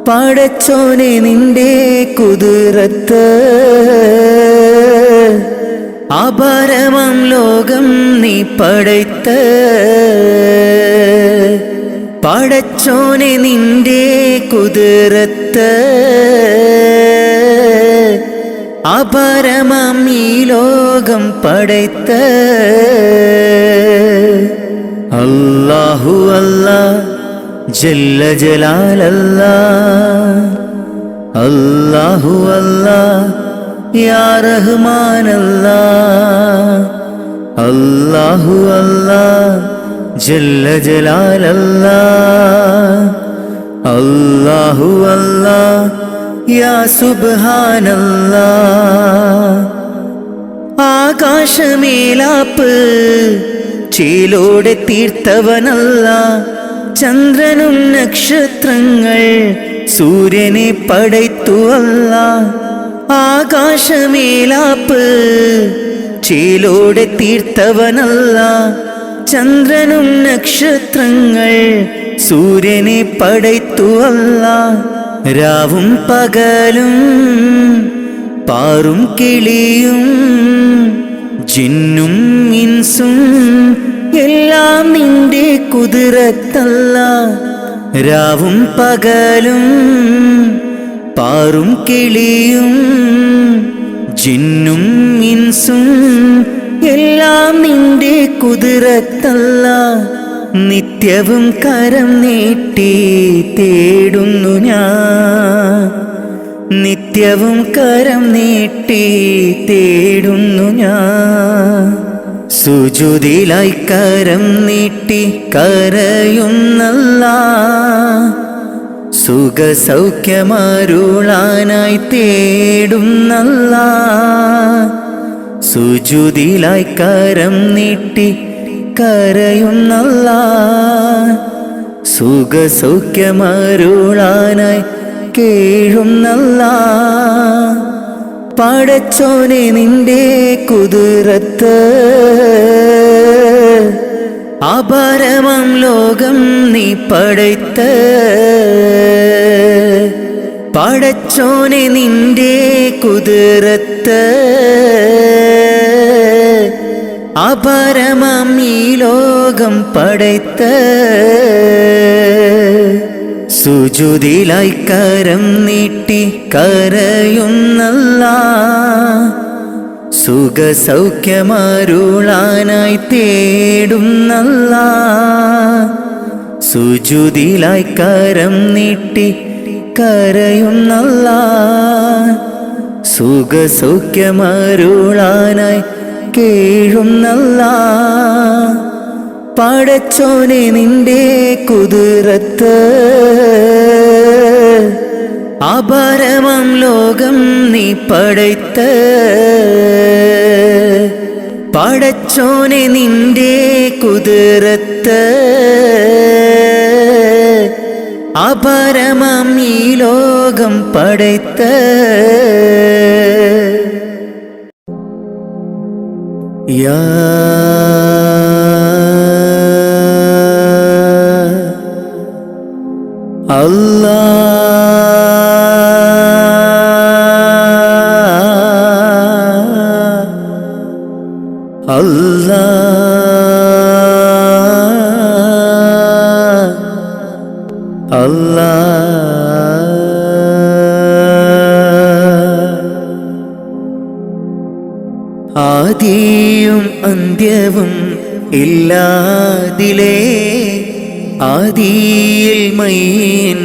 പടച്ചോനെ നിന്റെ കുതിരത്ത് അപാരമാം ലോകം നീ പടയ്ത്ത്. പടച്ചോനെ നിന്റെ കുതിരത്ത് അപാരമാം ഈ ലോകം പടയ്ത്ത്. അല്ലാഹു അല്ലാഹ് ജല്ല ജലാലല്ലാ, അല്ലാഹു അല്ലാഹ് യാ റഹ്മാനല്ലാ, അല്ലാഹു അല്ലാഹ് ജല്ല ജലാലല്ലാഹ്. അല്ലാഹു അല്ലാഹ് യാ സുബ്ഹാനല്ലാഹ്. ആകാശമേലാപ്പ് ചേലോടെ തീർത്തവനല്ല, ചന്ദ്രനും നക്ഷത്രങ്ങൾ സൂര്യനെ പടയ്ത്തുവല്ല. ആകാശമേലാപ്പ് ചേലോടെ തീർത്തവനല്ല, ചന്ദ്രനും നക്ഷത്രങ്ങൾ സൂര്യനെ പടയ്ത്തുവല്ല. രാവും പകലും പാറും കിളിയും ജിന്നും ഇൻസും എല്ലാം നിന്റെ കുതിരത്തല്ല. രാവും പകലും പാറും കിളിയും ജിന്നും ഇൻസും എല്ലാം നിന്റെ കുതിരത്തല്ല. നിത്യവും കരം നീട്ടി തേടുന്നു ഞാൻ, നിത്യവും കരം നീട്ടി തേടുന്നു ഞാൻ. സുജൂദിലായി കരം നീട്ടി കരയുന്നല്ല, സുഖസൗഖ്യമരുളാനായി തേടുന്നല്ല. സുജൂദിലായി കരം നീട്ടി കരയുന്നല്ല, സുഖസൗഖ്യമരുളാനായി കേഴുന്നല്ല. പടച്ചോനെ നിന്റെ കുതിരത്ത് അപാരമാം ലോകം നീ പടയ്ത്ത്. പടച്ചോനെ നിന്റെ കുതിരത്ത് അപാരമാം ഈ ലോകം പടയ്ത്ത്. സുജൂദിലായി കരം നീട്ടി കരയുന്നല്ല, സുഖസൗഖ്യമരുളാനായി തേടുന്നല്ല. സുജൂദിലായി കരം നീട്ടി കരയുന്നല്ല, സുഖസൗഖ്യമരുളാനായി കേഴുന്നല്ല. പടച്ചോനെ നിന്റെ കുതിരത്ത് അപാരമാം ലോകം നീ പടയ്ത്ത്. പടച്ചോനെ നിന്റെ കുതിരത്ത് അപാരമാം ഈ ലോകം പടയ്ത്ത്. യാ അല്ലാഹ് അല്ലാഹ് അല്ലാഹ്. ആദിയും അന്ത്യവും ഇല്ലാതിലേ ആദിയിൽ മൈൻ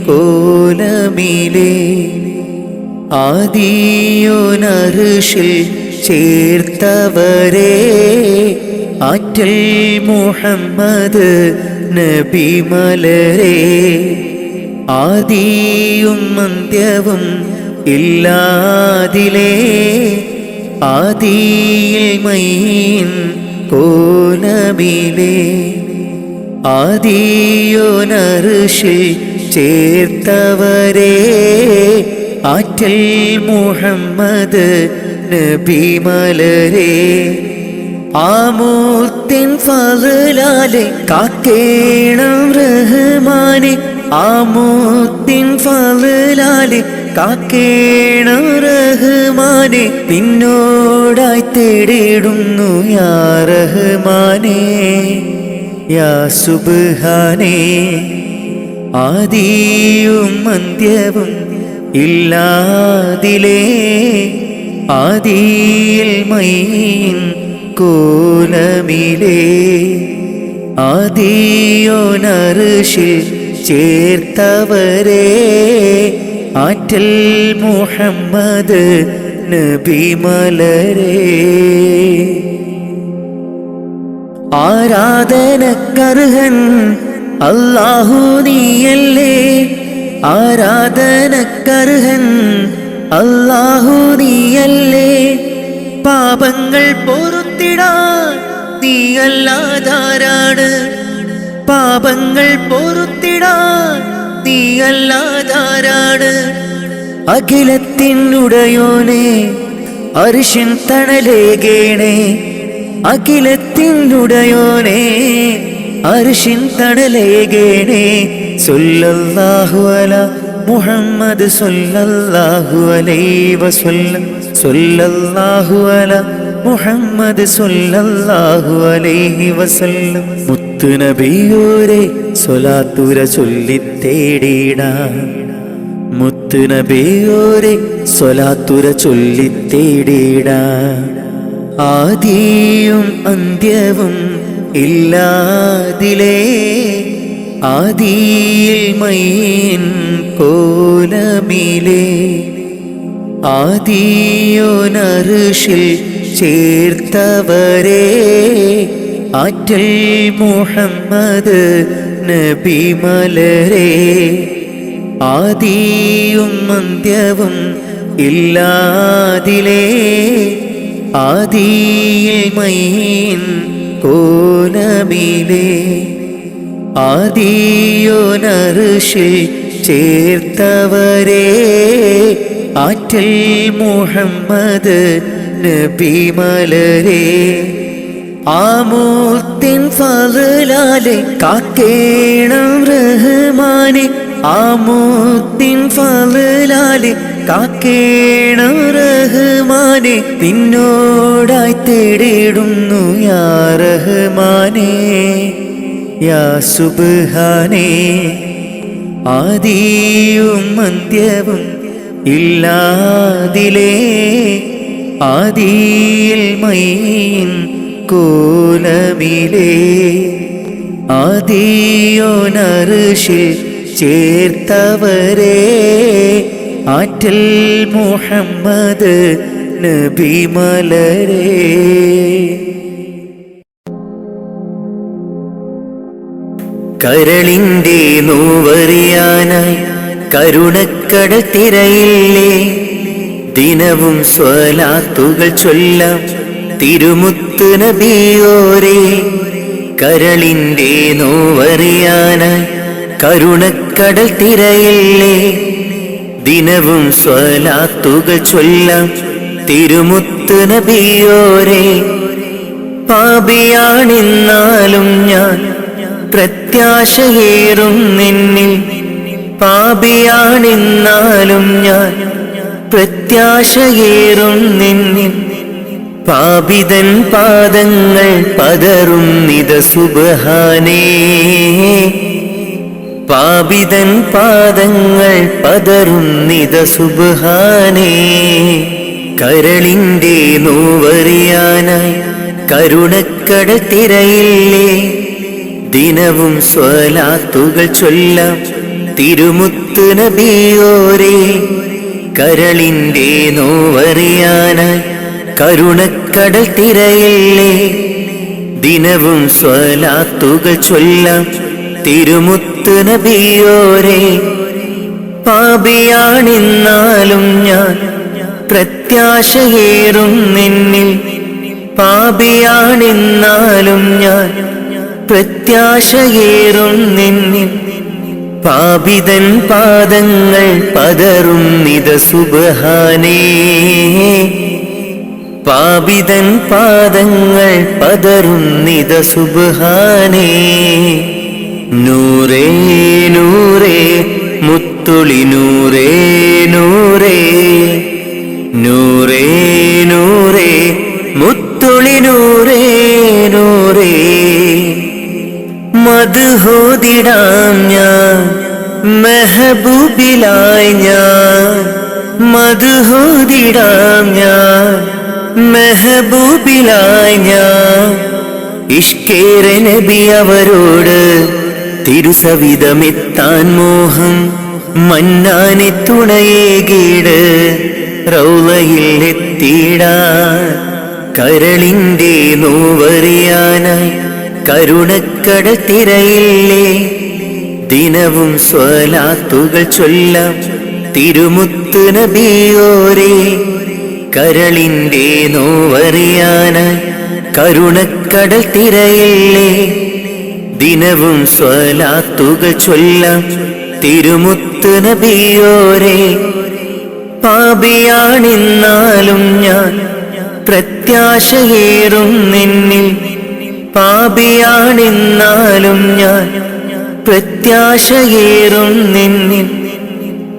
കോലമിലേ ആദിയോനർഷിൽ ചേർത്തവരെ ആറ്റൽ മുഹമ്മദ് നബി മലരെ. ആദിയും അന്ത്യവും ഇല്ലാതിലേ ആദിയിൽ മൈൻ കോലമിലേ ആദിയോനർഷിൽ ചേർത്തവരെ ആറ്റൽ മുഹമ്മദ് നബി മലരെ. ആമൂത്തിൻ ഫളലാലെ കാക്കേണം റഹ്മാനെ, ആമൂത്തിൻ ഫളലാലെ കാക്കേണം റഹ്മാനെ. നിന്നോടായി തേടിടുന്നു യാ റഹ്മാനെ യാ സുബ്ഹാനേ. ആദിയും അന്ത്യവും ഇല്ലാതിലേ ആദിയിൽ മൈൻ കോലമിലേ ആദിയോനർഷിൽ ചേർത്തവരെ ആറ്റൽ മുഹമ്മദ് നബി മലരെ. ആരാധനക്കർഹൻ അല്ലാഹു നീയല്ലേ, ആരാധനക്കർഹൻ അല്ലാഹു നീയല്ലേ. പാപങ്ങൾ പൊറുത്തിടാൻ നീയല്ലാതാരാണ്, പാപങ്ങൾ പൊറുത്തിടാൻ നീയല്ലാതാരാണ്. അഖിലത്തിനുടയോനെ അർശിൻ തണലേകേണേ, അഖിലത്തിനുടയോനെ അർശിൻ തണലേകേണേ. സല്ലല്ലാഹു അലാ മുഹമ്മദ് സല്ലല്ലാഹു അലൈഹി വസല്ലം, സല്ലല്ലാഹു അലാ മുഹമ്മദ് സല്ലല്ലാഹു അലൈഹി വസല്ലം. മുത്തുനബിയോരെ സ്വലാത്തുര ചൊല്ലിത്തേടിടാം, മുത്തുനബിയോരെ സ്വലാത്തുര ചൊല്ലിത്തേടിടാം. ആദിയും അന്ത്യവും ഇല്ലാതിലേ, ആദിയിൽ മൈൻ കോലമിലേ. ആദിയോനർശിൽ ചേർത്തവരെ ആറ്റൽ മുഹമ്മദ് നബി മലരെ. ആദിയും അന്ത്യവും ഇല്ലാതിലേ, ആദിയിൽ മൈൻ കോലമിലേ. ആദിയോനർശിൽ ചേർത്തവരെ ആറ്റൽ മുഹമ്മദ് നബി മലരെ. ആമൂത്തിൻ ഫളലാലെ കാക്കേണം റഹ്മാനെ, ആമൂത്തിൻ ഫളലാലെ കാക്കേണം റഹ്മാനെ. നിന്നോടായി തേടിടുന്നു യാ റഹ്മാനേ, യാ സുബ്ഹാനേ. ആദിയും അന്ത്യവും ഇല്ലാതിലേ, ആദിയിൽ മൈൻ കോലമിലേ. ആദിയോനർശിൽ ചേർത്തവരെ ആറ്റൽ മുഹമ്മദ് നബി മലരെ. കരളിൻ്റെ നോവറിയാനായി കരുണക്കടൽ തിരയില്ലേ, ദിനവും സ്വലാത്തുകൾ ചൊല്ലാം തിരുമുത്ത് നബിയോരേ. കരളിൻ്റെ നോവറിയാനായി കരുണക്കടൽ തിരയില്ലേ, ദിനവും സ്വലാത്തുകൾ ചൊല്ലാം തിരുമുത്ത് നബിയോരേ. പാപിയാണെന്നാലും ഞാൻ പ്രത്യാശയേറും നിന്നിൽ, പാപിയാണെന്നാലും ഞാൻ പ്രത്യാശയേറും നിന്നിൽ. പാപിതൻ പാദങ്ങൾ പതറുന്നിത സുബ്ഹാനേ, പാപിതൻ പാദങ്ങൾ പതറുന്നിത സുബ്ഹാനേ. കരളിൻ്റെ നോവറിയാനായി കരുണക്കടൽ തിരയില്ലേ, ദിനവും സ്വലാത്തുകൾ ചൊല്ലാം തിരുമുത്ത് നബിയോരേ. കരളിൻ്റെ നോവറിയാനായി കരുണക്കടൽ തിരയില്ലേ, ദിനവും സ്വലാത്തുകൾ ചൊല്ലാം തിരുമുത്ത് നബിയോരേ. പാപിയാണെന്നാലും ഞാൻ പ്രത്യാശയേറും നിന്നിൽ, പാപിയാണെന്നാലും ഞാൻ പ്രത്യാശയേറും നിന്നിൽ. പാപിതൻ പാദങ്ങൾ പതറുന്നിത സുബ്ഹാനേ, പാപിതൻ പാദങ്ങൾ പതറുന്നിത സുബ്ഹാനേ. നൂറേ നൂറേ മുത്തുളി നൂറേ നൂറേ, നൂറേ നൂറേ മുത്തുളി നൂറേ നൂറേ. മദ്ഹോദിടാം ഞാൻ മെഹബൂബിലായി ഞാൻ, മദ്ഹോദിടാം ഞാൻ മെഹബൂബിലായി ഞാൻ. ഇഷ്കേറെ നബി അവരോട് തിരുസവിധമെത്താൻ മോഹം, മന്നാനെ തുണയേകീട് റൗളയിൽ എത്തിയിടാൻ. കരളിൻ്റെ നോവറിയാനായി കരുണക്കടൽ തിരയില്ലേ. ദിനവും സ്വലാത്തുകൾ ചൊല്ലാം തിരുമുത്ത് നബിയോരേ. കരളിന്റെ നോവറിയാനായി കരുണക്കടൽ തിരയില്ലേ. ദിനവും സ്വലാത്തുകൾ ചൊല്ലാം തിരുമുത്ത് നബിയോരേ. പാപിയാണെന്നാലും ഞാൻ പ്രത്യാശയേറും നിന്നിൽ. പാപിയാണെന്നാലും ഞാൻ പ്രത്യാശയേറും നിന്നിൽ.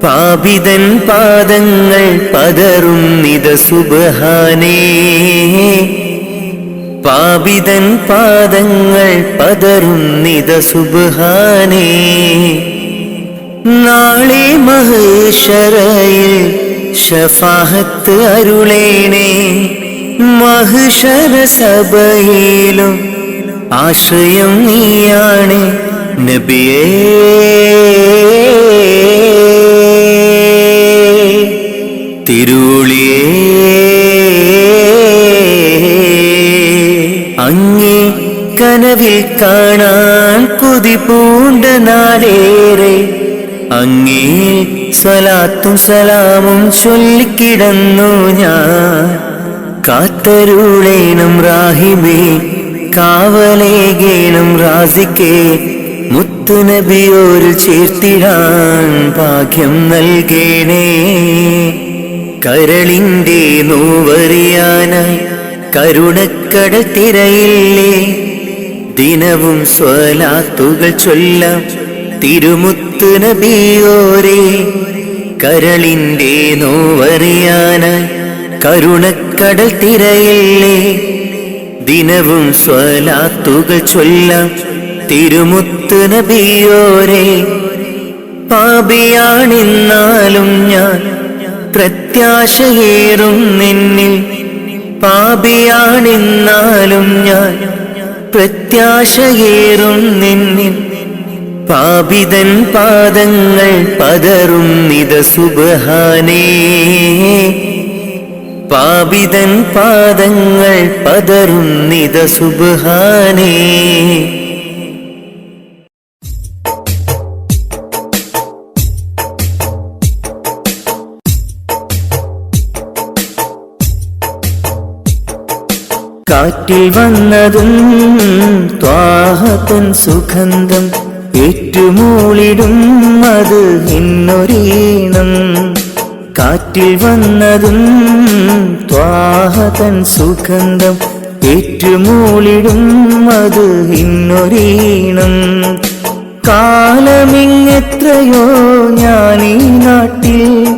പാപിതൻ പാദങ്ങൾ പതറുന്നിത സുബ്ഹാനേ. പാപിതൻ പാദങ്ങൾ പതറുന്നിത സുബ്ഹാനേ. നാളെ മഹ്ശറയിൽ ശഫാഅത്ത് അരുളേണേ. മഹ്ശറ സഭയിലും ആശ്രയം നീയാണ് നബിയേ. തിരുളിയേ അങ്ങേ കനവിൽ കാണാൻ കൊതി പൂണ്ട നാടേറെ. അങ്ങേ സ്വലാത്തും സലാമും ചൊല്ലിക്കിടന്നു ഞാൻ. കാത്തരുളേണം റാഹിമേ, കാവലേകേണം റാസിക്കേ. മുത്തുനബിയോരിൽ ചേർത്തിടാൻ ഭാഗ്യം നൽകേണേ. കരളിന്റെ നോവറിയാനായി കരുണക്കടൽ തിരയില്ലേ. ദിനവും സ്വലാത്തുകൾ ചൊല്ലാം തിരുമുത്ത് നബിയോരേ. കരളിന്റെ നോവറിയാനായി കരുണക്കടൽ തിരയില്ലേ. ദിനവും സ്വലാത്തുകൾ ചൊല്ലാം തിരുമുത്ത് നബിയോരേ. പാപിയാണെന്നാലും ഞാൻ പ്രത്യാശയേറും നിന്നിൽ. പാപിയാണെന്നാലും ഞാൻ പ്രത്യാശയേറും നിന്നിൽ. പാപിതൻ പാദങ്ങൾ പതറുന്നിത സുബ്ഹാനേ. പാപിതൻ പാദങ്ങൾ പതറുന്നിത സുബ്ഹാനേ. കാറ്റിൽ വന്നതും ത്വാഹതൻ സുഗന്ധം ഏറ്റുമൂളിടും അത് ഇന്നൊരീണം. കാറ്റിൽ വന്നതും ത്വാഹതൻ സുഗന്ധം ഏറ്റുമൂളിടും അത് ഇന്നൊരീണം. കാലമിങ്ങെത്രയോ ഞാനീ നാട്ടിൽ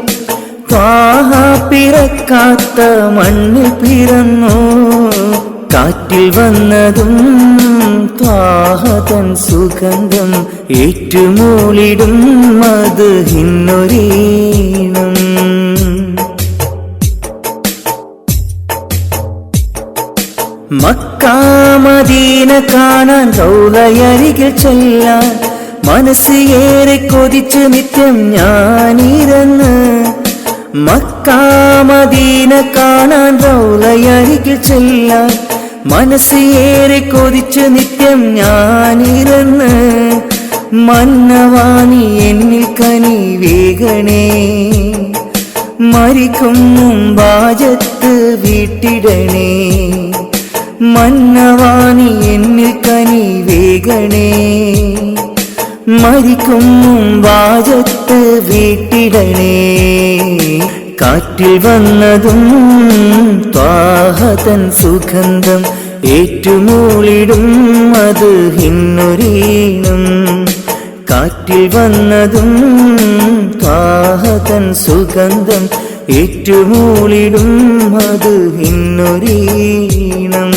ത്വാഹ പിറക്കാത്ത മണ്ണിൽ പിറന്നു. കാറ്റിൽ വന്നതും ത്വാഹതൻ സുഗന്ധം ഏറ്റുമൂളിടും അത് ഇന്നൊരീണം. മക്ക മദീന കാണാൻ റൗളയരികിൽ ചെല്ലാൻ മനസ്സ് ഏറെ കൊതിച്ച് നിത്യം ഞാനിരുന്ന്. മക്ക മദീന കാണാൻ റൗളയരികിൽ ചെല്ലാൻ മനസ്സ് ഏറെ കൊതിച്ച് നിത്യം ഞാനിരുന്ന്. മന്നവാനി എന്നിൽ കനി വേഗണേ. മരിക്കും മുമ്പാജത്ത് വീട്ടിടണേ. മന്നവാനി എന്നിൽ കനി വേഗണേ. മരിക്കും മുമ്പാജത്ത് വീട്ടിടണേ. കാറ്റിൽ വന്നതും ത്വാഹതൻ സുഗന്ധം ഏറ്റുമൂളിടും അത് ഇന്നൊരീണം. കാറ്റിൽ വന്നതും ത്വാഹതൻ സുഗന്ധം ഏറ്റുമൂളിടും അത് ഇന്നൊരീണം.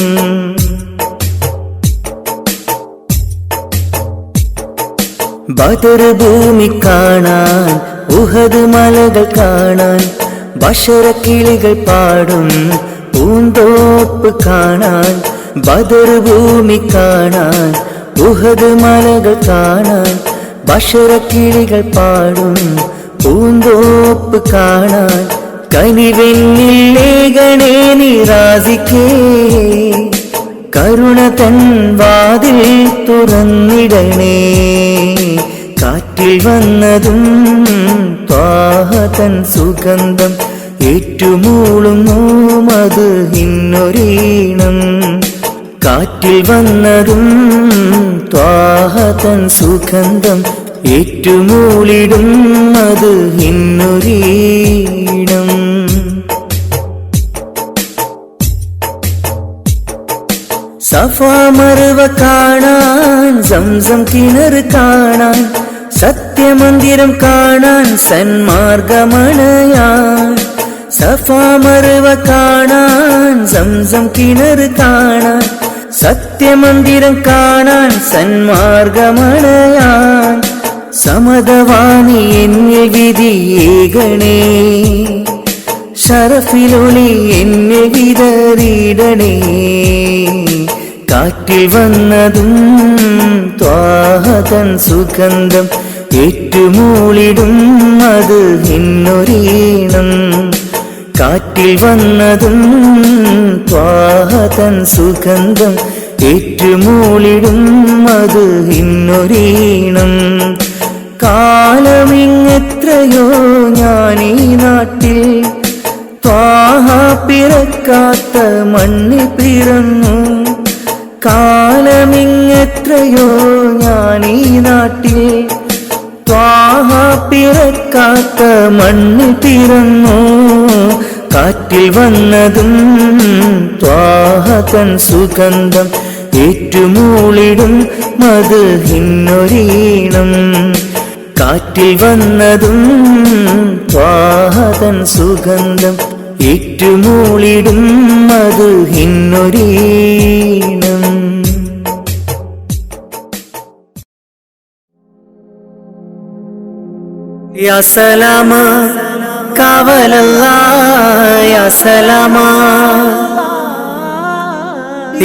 ബദർ ഭൂമി കാണാൻ ഉഹദ് മലകൾ കാണാൻ ബഷറക്കിളികൾ പാടും പൂന്തോപ്പ് കാണാൻ. ബദർ ഭൂമി കാണാൻ ഉഹദ് മലകൾ കാണാൻ ബഷറക്കിളികൾ പാടും പൂന്തോപ്പ് കാണാൻ. കനിവെന്നിൽ ലേഖനേ നിറാസിക്കേ. കരുണ തൻ വാതിൽ തുറന്നിടണേ. കാറ്റിൽ വന്നതും ത്വാഹ തൻ സുഗന്ധം ഏറ്റുമൂളുന്നു മദ്ഹിന്നൊരീണം. കാറ്റിൽ വന്നതും ത്വാഹ തൻ സുഗന്ധം ഏറ്റുമൂളിടും മദ്ഹിന്നൊരീണം. സഫാ മർവ കാണാൻ, സംസം കിണർ കാണാൻ, സത്യമന്ദിരം കാണാൻ, സന്മാർഗമണയാൻ. സഫാ മർവ കാണാൻ, സംസം കിണർ കാണാൻ, സത്യമന്ദിരം കാണാൻ, സന്മാർഗമണയാൻ. സമതവാണി എന്നിൽ വിധിയേകണേ, ഷറഫിലൊളി എന്നെ വിതറിയിടണേ. കാറ്റിൽ വന്നതും ത്വാഹ തൻ സുഗന്ധം ഏറ്റുമൂളിടും മദ്ഹിന്നൊരീണം. കാറ്റിൽ വന്നതും ത്വാഹ തൻ സുഗന്ധം ഏറ്റുമൂളിടും മദ്ഹിന്നൊരീണം. കാലമിങ്ങെത്രയോ ഞാനീ നാട്ടിൽ ത്വാഹ പിറക്കാത്ത മണ്ണിൽ പിറന്നു. കാലമിങ്ങെത്രയോ ഞാനീ നാട്ടിൽ ത്വാഹ പിറക്കാത്ത മണ്ണിൽ പിറന്നു. കാറ്റിൽ വന്നതും ത്വാഹ തൻ സുഗന്ധം ഏറ്റുമൂളിടും മദ്ഹിന്നൊരീണം. കാറ്റിൽ വന്നതും ത്വാഹ തൻ സുഗന്ധം ഏറ്റുമൂളിടും മദ്ഹിന്നൊരീണം. യാ സലാമാ കാവലല്ലാഹ്, യാ സലാമാ,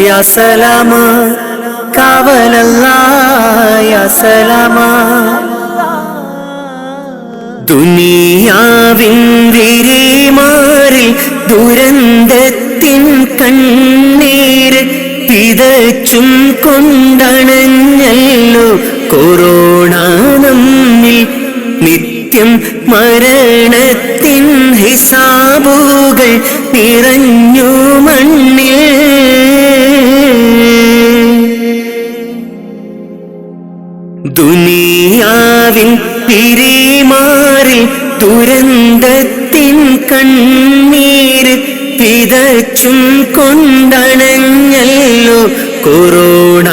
യാ സലാമാ കാവലല്ലാഹ്, യാ സലാമാ. ദുനിയാവിൻ വിരിമാറിൽ ദുരന്തത്തിൻ കണ്ണീര് വിതച്ചും കൊണ്ടണഞ്ഞല്ലോ കൊറോണ നമ്മിൽ. നിത്യം മരണത്തിൻ ഹിസാബുകൾ നിറഞ്ഞു മണ്ണിൽ. ദുനിയാവിൻ പിരിമാറിൽ ദുരന്തത്തിൻ കണ്ണീര് വിതച്ചും കൊണ്ടണഞ്ഞല്ലോ കൊറോണ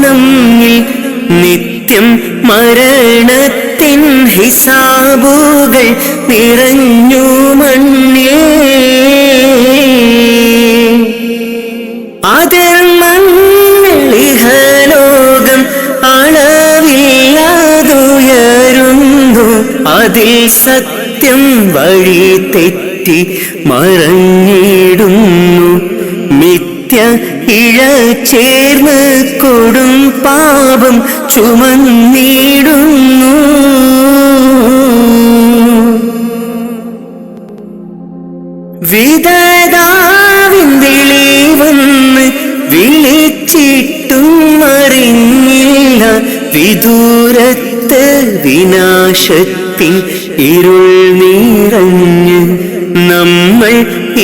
നമ്മിൽ. നിത്യം മരണത്തിൻ ഹിസാബുകൾ നിറഞ്ഞു മണ്ണിൽ. അതിർമങ്ങളിഹലോകം അളവില്ലാതുയരുന്നു. അതിൽ സത്യം വഴി തെറ്റി മറഞ്ഞിടുന്നു. മിഥ്യ ഇഴ ചേർന്ന് കൊടും പാപം ചുമന്നിടുന്നു. വിധതാവിൻ വിളി വന്ന് വിളിച്ചിട്ടും അറിഞ്ഞില്ല. വിദൂരത്ത് വിനാശത്തിൻ ഇരുൾ നിറഞ്ഞ് നമ്മൾ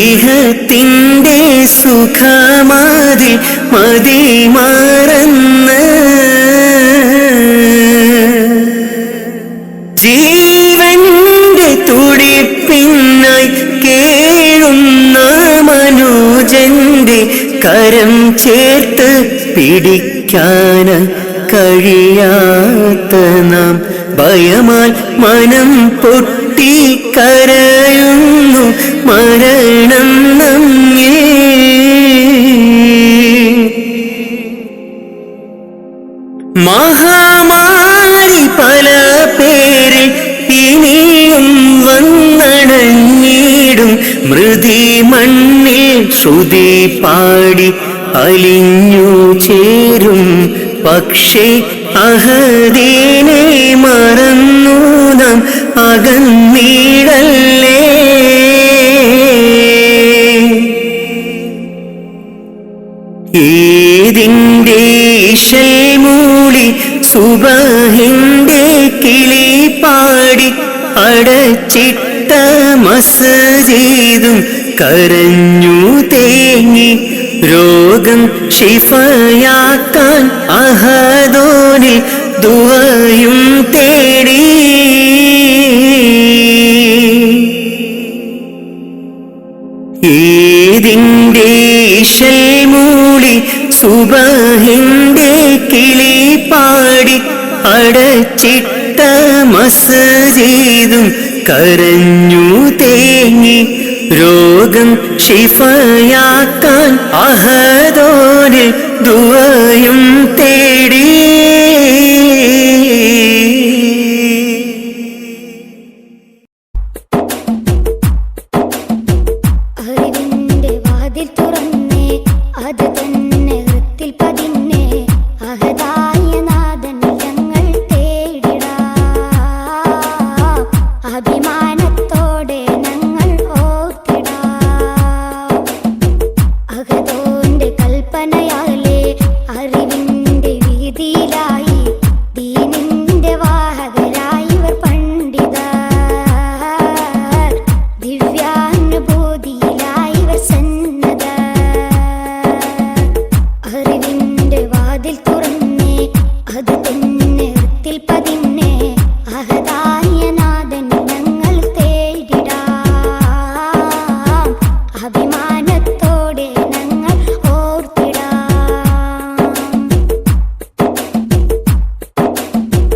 ഇഹത്തിൻ്റെ സുഖമാതി മതിമറന്ന്. ജീവന്റെ തുടിപ്പിനായി കേഴുന്ന മനുജന്റെ കരം ചേർത്ത് പിടിക്കാൻ കഴിയാത്ത നാം ഭയമാൽ മനം പൊട്ടി കരയുന്നു മരണം നമ്മിൽ. മഹാമാരി പല പേരിൽ ഇനിയും വന്നണഞ്ഞിടും. മൃതി മണ്ണിൽ ശ്രുതി പാടി അലിഞ്ഞു ചേരും. പക്ഷേ അഹദീനെ മറന്നു നാം അകന്നീടല്ലേ. ഈ ഇശൽ മൂളി സുബഹിന്റെ കിളി പാടി അടച്ചിട്ട മസ്ജിദും കരഞ്ഞു തേങ്ങി രോഗം ശിഫയാക്കാൻ അഹദോനിൽ ദുആയും തേടി ഈദിന്റെ ഇശൽ മൂളി സുബഹിന്റെ കിളി പാടി അടച്ചിട്ട മസ്ജിദും കരഞ്ഞു തേങ്ങി രോഗം ശിഫയാക്കാൻ അഹദോനിൽ ദുആയും തേടി അറിവിന്റെ വാതിൽ തുറന്നേ അത് തന്നെ ഹൃത്തിൽ പതിന്നേ അഹദായ നാഥൻ ഞങ്ങൾ തേടിടാം അഭിമാനത്തോടെ ഞങ്ങൾ ഓർത്തിടാം അഹദോന്റെ കൽപ്പനയാലേ അറിവിന്റെ വീതിയിലായി ദീനിന്റെ വാഹകരായി ഇവർ പണ്ഡിതർ ദിവ്യാനുഭൂതിയിലായി ഇവർ സന്നദ്ധർ അറിവിന്റെ വാതിൽ തുറന്നേ അത് തന്നെ ഹൃത്തിൽ പതിന്നേ അഹദായ നാഥൻ ഞങ്ങൾ തേടിടാം അഭിമാനത്തോടെ ഞങ്ങൾ ഓർത്തിടാം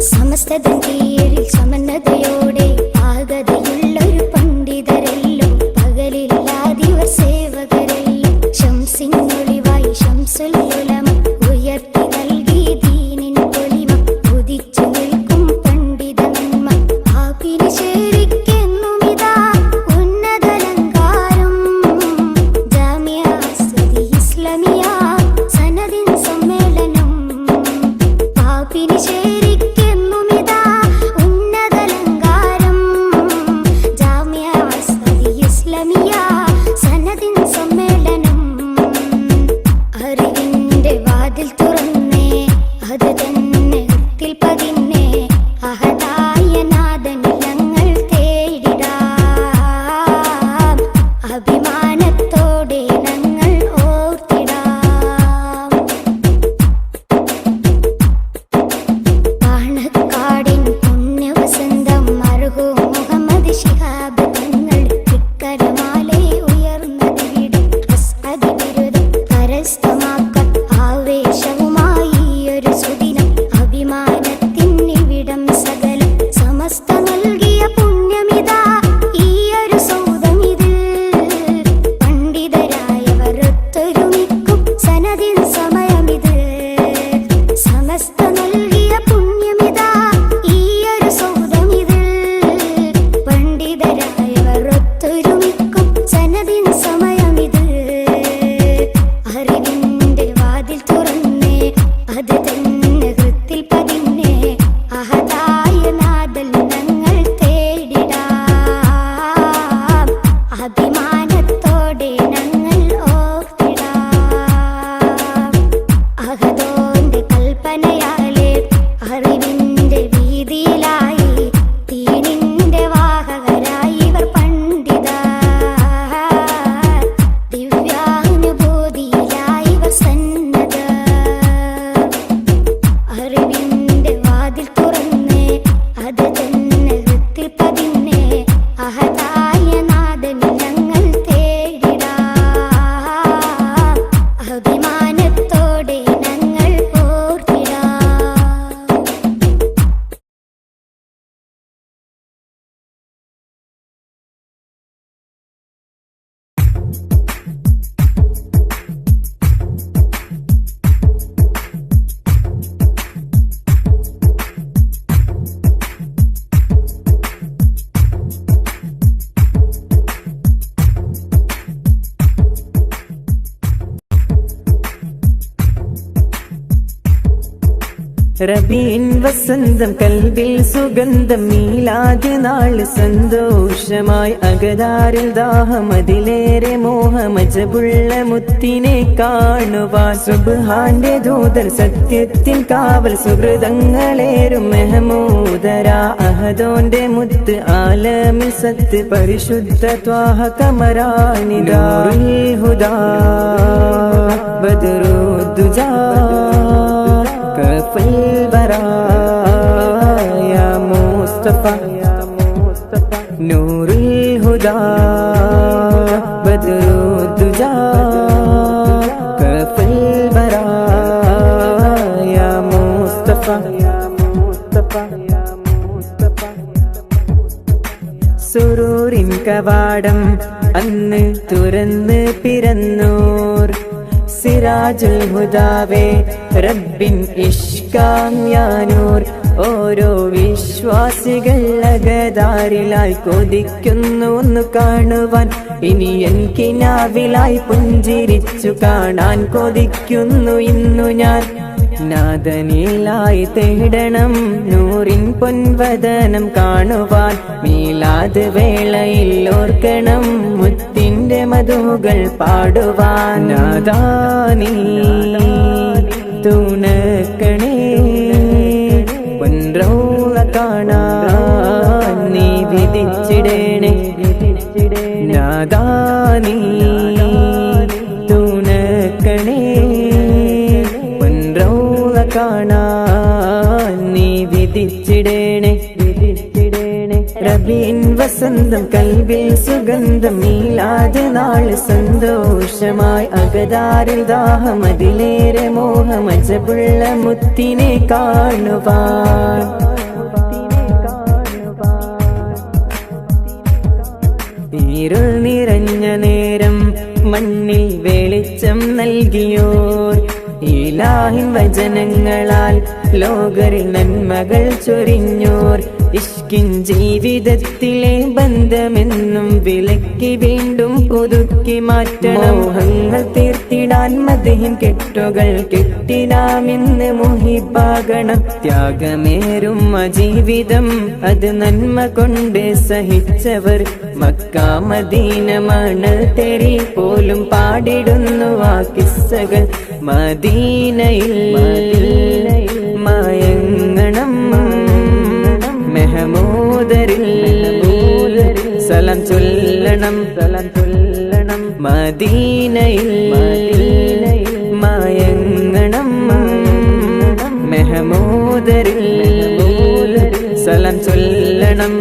സമസ്തതൻ കീഴിൽ സമന്നതയോടെ പാകതയുള്ളൊരു പണ്ഡിതരല്ലോ പകലില്ലാതിവർ സേവകരല്ലോ ശംസിനൊളിവായി ശംസുൽ ഉലമ ഉയർത്തി നൽകി ദീനിൻ പൊലിമ ഉദിച്ചു നിൽക്കും പണ്ഡിത നന്മ പാപിനി ശരിക്കെന്നുമിതാ ഉന്നതലങ്കാരം ജാമിയ സദി ഇസ്ലാമിയ സനദിൻ സമ്മേളനം പാപിനി ശരിക്കെന്നുമിതാ ഉന്നതലങ്കാരം റബീൻ വസന്തം കൽബിൽ സുഗന്ധം മീലാദ് നാള് സന്തോഷമായി അകതാരിൽ ദാഹമതിലേറെ മോഹമജബുള്ള മുത്തിനെ കാണുവാൻ സുബ്ഹാന്റെ ദൂതർ സത്യത്തിൻ കാവൽ സുഹൃതങ്ങളേറും മെഹമൂദരാ അഹദോന്റെ മുത്ത് ആലമിൽ സത്ത് പരിശുദ്ധ ത്വാഹ കമറാനിദാ ഹുദാ ബദ്റുദ്ദുജാ كفى البرايا مصطفى نور الهدى بدر الدجى كفى البرايا مصطفى സുറൂറിൻ കവാടം അന്ന് തുറന്ന് പിറന്നോർ സിറാജുൽ ഹുദാവേ റബ്ബിൻ ഇഷ്കാം യാനൂർ ഓരോ വിശ്വാസികൾ അകതാരിലായി കൊതിക്കുന്നു ഒന്ന് കാണുവാൻ ഇനി എനിക്കിനാവിലായി പുഞ്ചിരിച്ചു കാണാൻ കൊതിക്കുന്നു ഇന്നു ഞാൻ നാദനിലായി തേടണം നൂറിൻ പൊൻവദനം കാണുവാൻ മീലാദ് വേളയിൽ ഓർക്കണം മുത്തിന്റെ മധുകൾ പാടുവാൻ നാദാനീ തുണക്കണേ പൊൻറൗള കാണാൻ നീ വിധിച്ചിടേണേ നാദാനീ തുണക്കണേ കാണാൻ നീ വിധിച്ചിടേണേ റബീൻ വസന്തം കൽബിൽ സുഗന്ധം മീലാദ് നാള് സന്തോഷമായി അകതാരിൽ ദാഹമതിലേറെ മോഹമജബുള്ള മുത്തിനെ കാണുവാൻ ഇരുൾ നിറഞ്ഞ നേരം മണ്ണിൽ വെളിച്ചം നൽകിയോർ ഇലാഹിൻ വചനങ്ങളാൽ ലോകരിൽ നന്മകൾ ചൊരിഞ്ഞോർ ഇഷ്കിൻ ജീവിതത്തിലെ ബന്ധമെന്നും വിലക്കി വീണ്ടും പുതുക്കി മാറ്റണം മോഹങ്ങൾ തീർത്തിടാൻ മദഹിൻ കെട്ടുകൾ കെട്ടിടാമെന്ന് മുഹിബാകണം ത്യാഗമേറും ജീവിതം അത് നന്മ കൊണ്ട് സഹിച്ചവർ മക്ക മദീന മണൽ തെരി പോലും പാടിടുന്നു ആ കിസ്സകൾ മദീനയിൽ മയങ്ങണം മെഹമൂദരിൽ സലാം ചൊല്ലണം മദീനയിൽ മയങ്ങണം മെഹമൂദരിൽ സലാം ചൊല്ലണം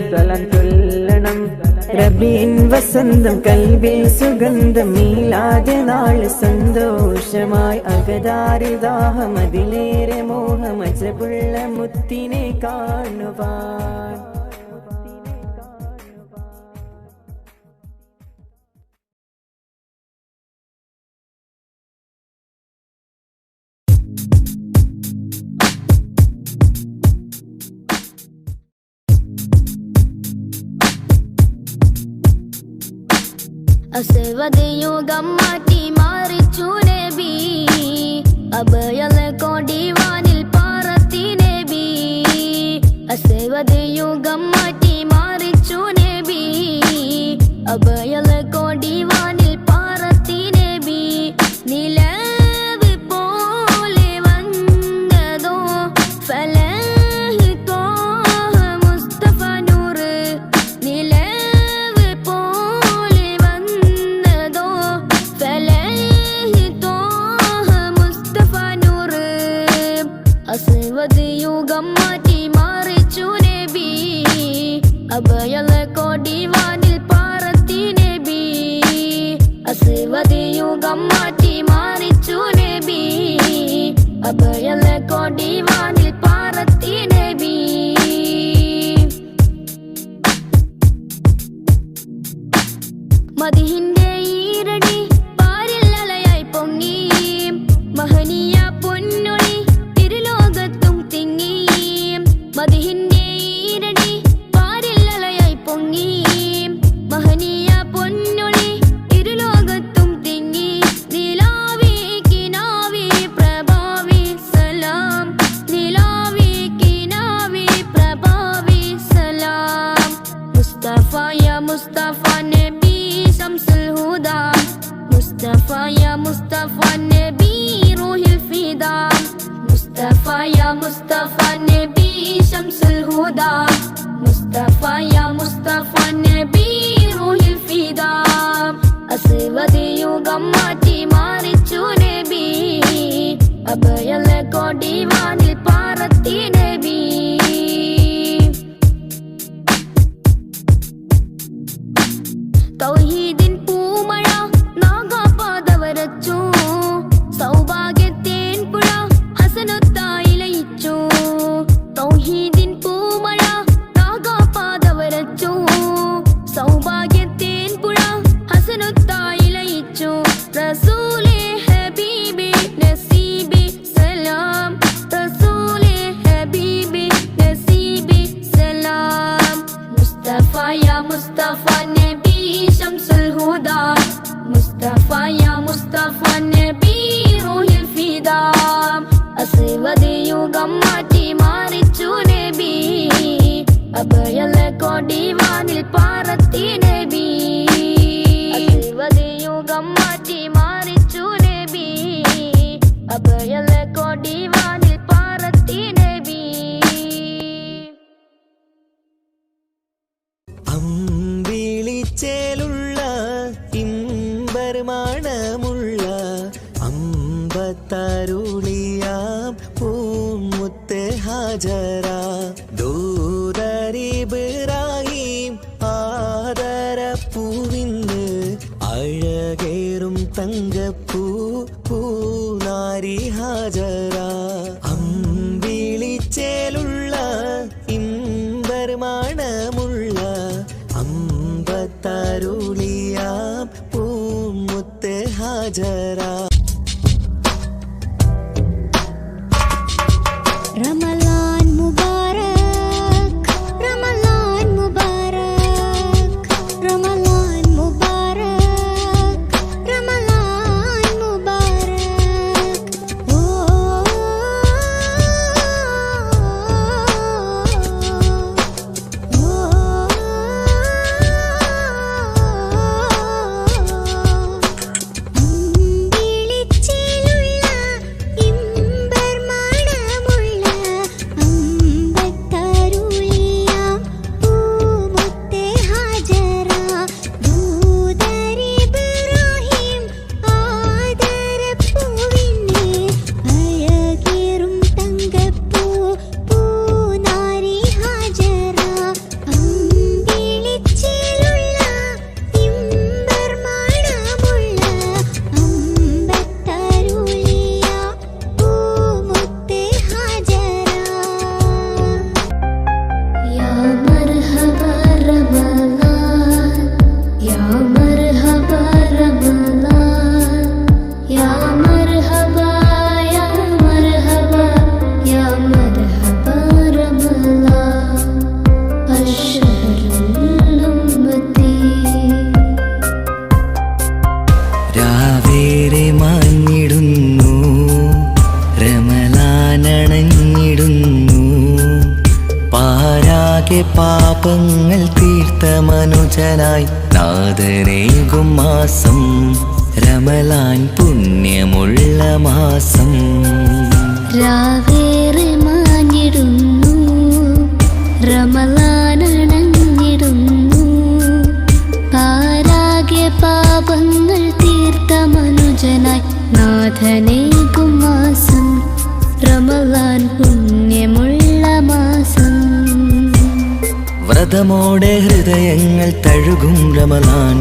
റബീൻ വസന്തം കൽബിൽ സുഗന്ധം മീലാദ് നാള് സന്തോഷമായി അകതാരിൽ ദാഹമതിലേറെ മോഹമജബുള്ള മുത്തിനെ കാണുവാൻ അസ്വദയുഗം മാറ്റി മാറിച്ചു നബി അഭയല കൊടിവാനിൽ പാറത്തി നബി അസ്വദയുഗം മാറ്റി മാറിച്ചു നബി അഭയല കൊടിവാനിൽ പാറത്തി നബി നിലവ് പോലെ വന്നതോ ഫലഹ് തോഹ മുസ്തഫ നൂറ് നിലവ് പോലെ വന്നതോ ഫലഹ് തോഹ മുസ്തഫ നൂറ് അസ്വദ് യുഗം മാറ്റി മാറിച്ചു നബി അഭയല കൊടിവാനിൽ പാറത്തി നബി അസ്വദ് യുഗം മാറ്റി മാറിച്ചു നബി അഭയല കൊടിവാനിൽ പാറത്തി നബി മദിഹിന്റെ ഈരടി പാരിൽ അലയായി പൊങ്ങി മഹനീയ പൊന്നൊളി തിരുലോകത്തും തിങ്ങി മദിഹിന്റെ ഈരടി പാരിൽ അലയായി അഭയല കൊടി വാനിൽ പാറത്തി നബി യുഗം മാറ്റി മാറിച്ചു നബി അഭയല കൊടി വാനിൽ പാറത്തി നബി അമ്പിളിച്ചേലുള്ള ഇമ്പർമാണമുള്ള അമ്പത്തരുളിയാം പൂമുത്ത് ഹാജറ ദൂതരിബ്രാഹിം ആദരപ്പൂവിന്ന് അഴകേറും തങ്കപ്പൂ പൂനാരി Hajara അമ്പിളിച്ചേലുള്ള ഇമ്പർമാണമുള്ള അമ്പത്തരുളിയാം പൂമുത്ത് Hajara Ramalan Mubarak, Ramalan Mubarak, Ramalan Mubarak, Ramalan Mubarak. Oh, അമ്പിളിച്ചേലുള്ള ഇമ്പർമാണമുള്ള അമ്പത്തരുളിയാം പൂമുത്ത് Hajara ദൂതരിബ്രാഹിം ആദരപ്പൂവിന് അഴകേറും തങ്കപ്പൂ പൂനാരി ഹാജറ അമ്പിളിച്ചേലുള്ള ഇമ്പർമാണമുള്ള അമ്പത്തരുളിയാം പൂമുത്ത് ഹാജറ യാ മർഹബ റമളാൻ യാ മർഹബ റമളാൻ യാ മർഹബ യാ മർഹബ യാ മർഹബ റമളാൻ അശ്ഹറുൽ ഉമ്മത്തി രാവേറെ മാഞ്ഞിടുന്നു റമളാനണഞ്ഞിടുന്നു പാരാകെ പാപങ്ങൾ തീർത്ത മനുജനായി നാദനേകും മാസം റമളാൻ പുണ്യമുള്ള മാസം രാവേറെ മാഞ്ഞിടുന്നു റമളാനണഞ്ഞിടുന്നു പാരാകെ പാപങ്ങൾ തീർത്ത മനുജനായി നാഥനേകും മാസം റമളാൻ പുണ്യമുള്ള മാസം വ്രതമോടെ ഹൃദയങ്ങൾ തഴുകും റമളാൻ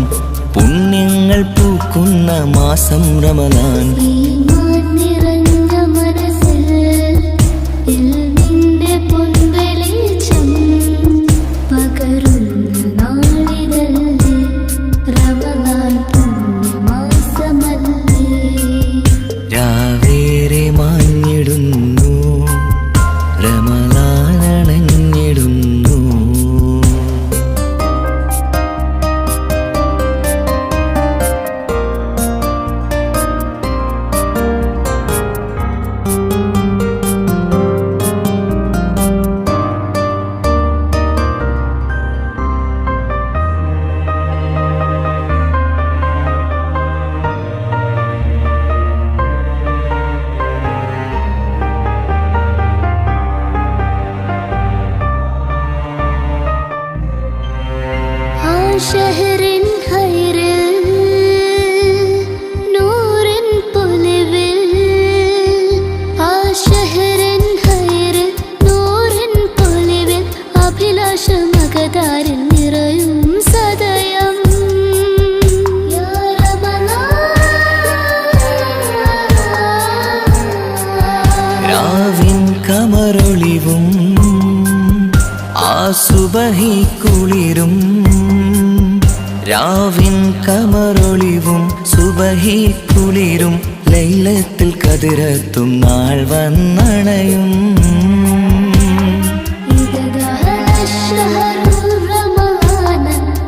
പുണ്യങ്ങൾ പൂക്കുന്ന മാസം റമളാൻ ഈമാൻ നിറഞ്ഞ മനസ്സിൽ ഇൽമിന്റെ പൊൻവെളിച്ചം പകരുന്ന നാളിതല്ലേ റമളാൻ പുണ്യമാസമല്ലേ രാവേറെ മാഞ്ഞിടുന്നു റമളാനണഞ്ഞിടുന്നു ഷഹറിൻ ഹൈറിൽ നൂറിൻ പൊലിവിൽ ആ ഷഹറിൻ ഹൈറിൽ നൂറിൻ പൊലിവിൽ അഭിലാഷമകതാരിൽ നിറയും സദയം യാ റമളാൻ രാവിൻ കമറൊളിവും ആ സുബഹി കുളിരും രാവിൻ കമറൊളിവും സുബഹി കുളിരും ലൈലത്തിൽ കതിരത്തും നാൾ വന്നണയും إذا دخل الشهر رمضان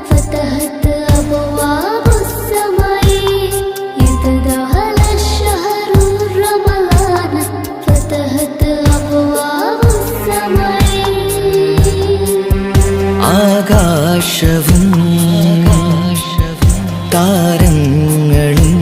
فتحت أبواب السماء إذا دخل الشهر رمضان فتحت أبواب السماء ആകാശവും താരങ്ങളും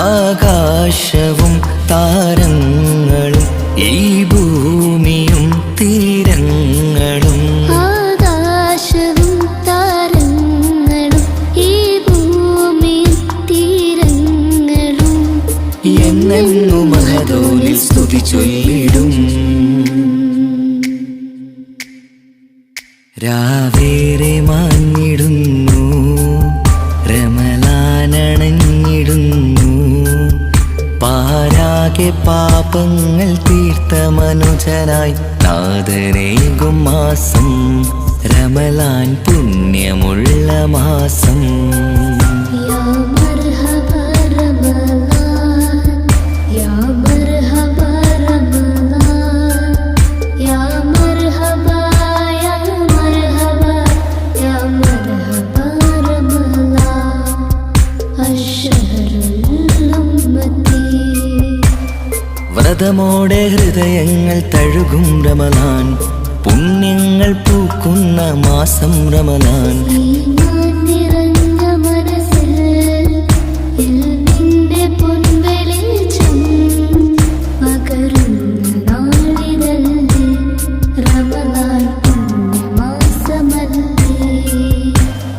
ആകാശവും താരങ്ങളും ഈ ഭൂമിയും തീരങ്ങളും ആകാശവും താരങ്ങളും ഈ ഭൂമിയും തീരങ്ങളും എന്നെന്നും മഹദോനിൽ സ്തുതി ചൊല്ലിടും. രാവേറെ മാഞ്ഞിടുന്നു, റമളാനണഞ്ഞിടുന്നു, പാരാകെ പാപങ്ങൾ തീർത്ത മനുജനായി നാഥനേകും മാസം റമളാൻ പുണ്യമുള്ള മാസം. യാ മർഹബ റമളാൻ, യാ മർഹബ റമളാൻ, യാ മർഹബ, യാ മർഹബ, യാ മർഹബ റമളാൻ അശ്ഹറുൽ ഉമ്മത്തി. വ്രതമോടെ ഹൃദയങ്ങൾ തഴുകും റമളാൻ, പുണ്യങ്ങൾ പൂക്കുന്ന മാസം റമളാൻ. ഈമാൻ നിറഞ്ഞ മനസ്സിൽ ഇൽമിന്റെ പൊൻവെളിച്ചം പകരുന്ന നാളിതല്ലേ റമളാൻ പുണ്യമാസമല്ലേ.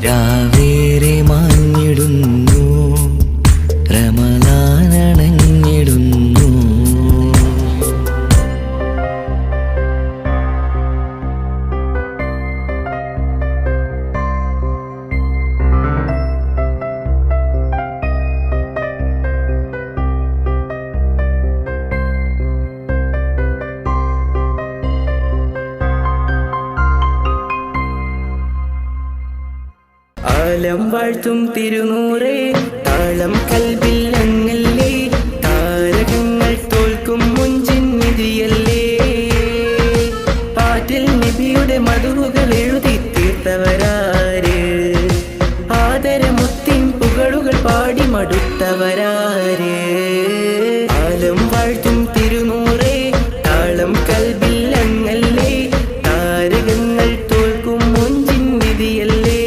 രാവേറെ മാഞ്ഞിടുന്നു, റമളാനണഞ്ഞിടുന്നു. ആലം വാഴ്ത്തും തിരുനൂറേ, താളം കൽബിൽ അങ്ങല്ലേ, താരകങ്ങൾ തോൽക്കും മുഞ്ചിൻ നിധിയല്ലേ. പാട്ടിൽ നബിയുടെ മധുകൾ എഴുതി തീർത്തവരാര്, ആദരമുത്തിൻ പുകളുകൾ പാടി മടുത്തവരാര്. ആലം വാഴ്ത്തും തിരുനൂറേ, താളം കൽബിൽ അങ്ങല്ലേ, താരകങ്ങൾ തോൽക്കും മുഞ്ചിൻ നിധിയല്ലേ.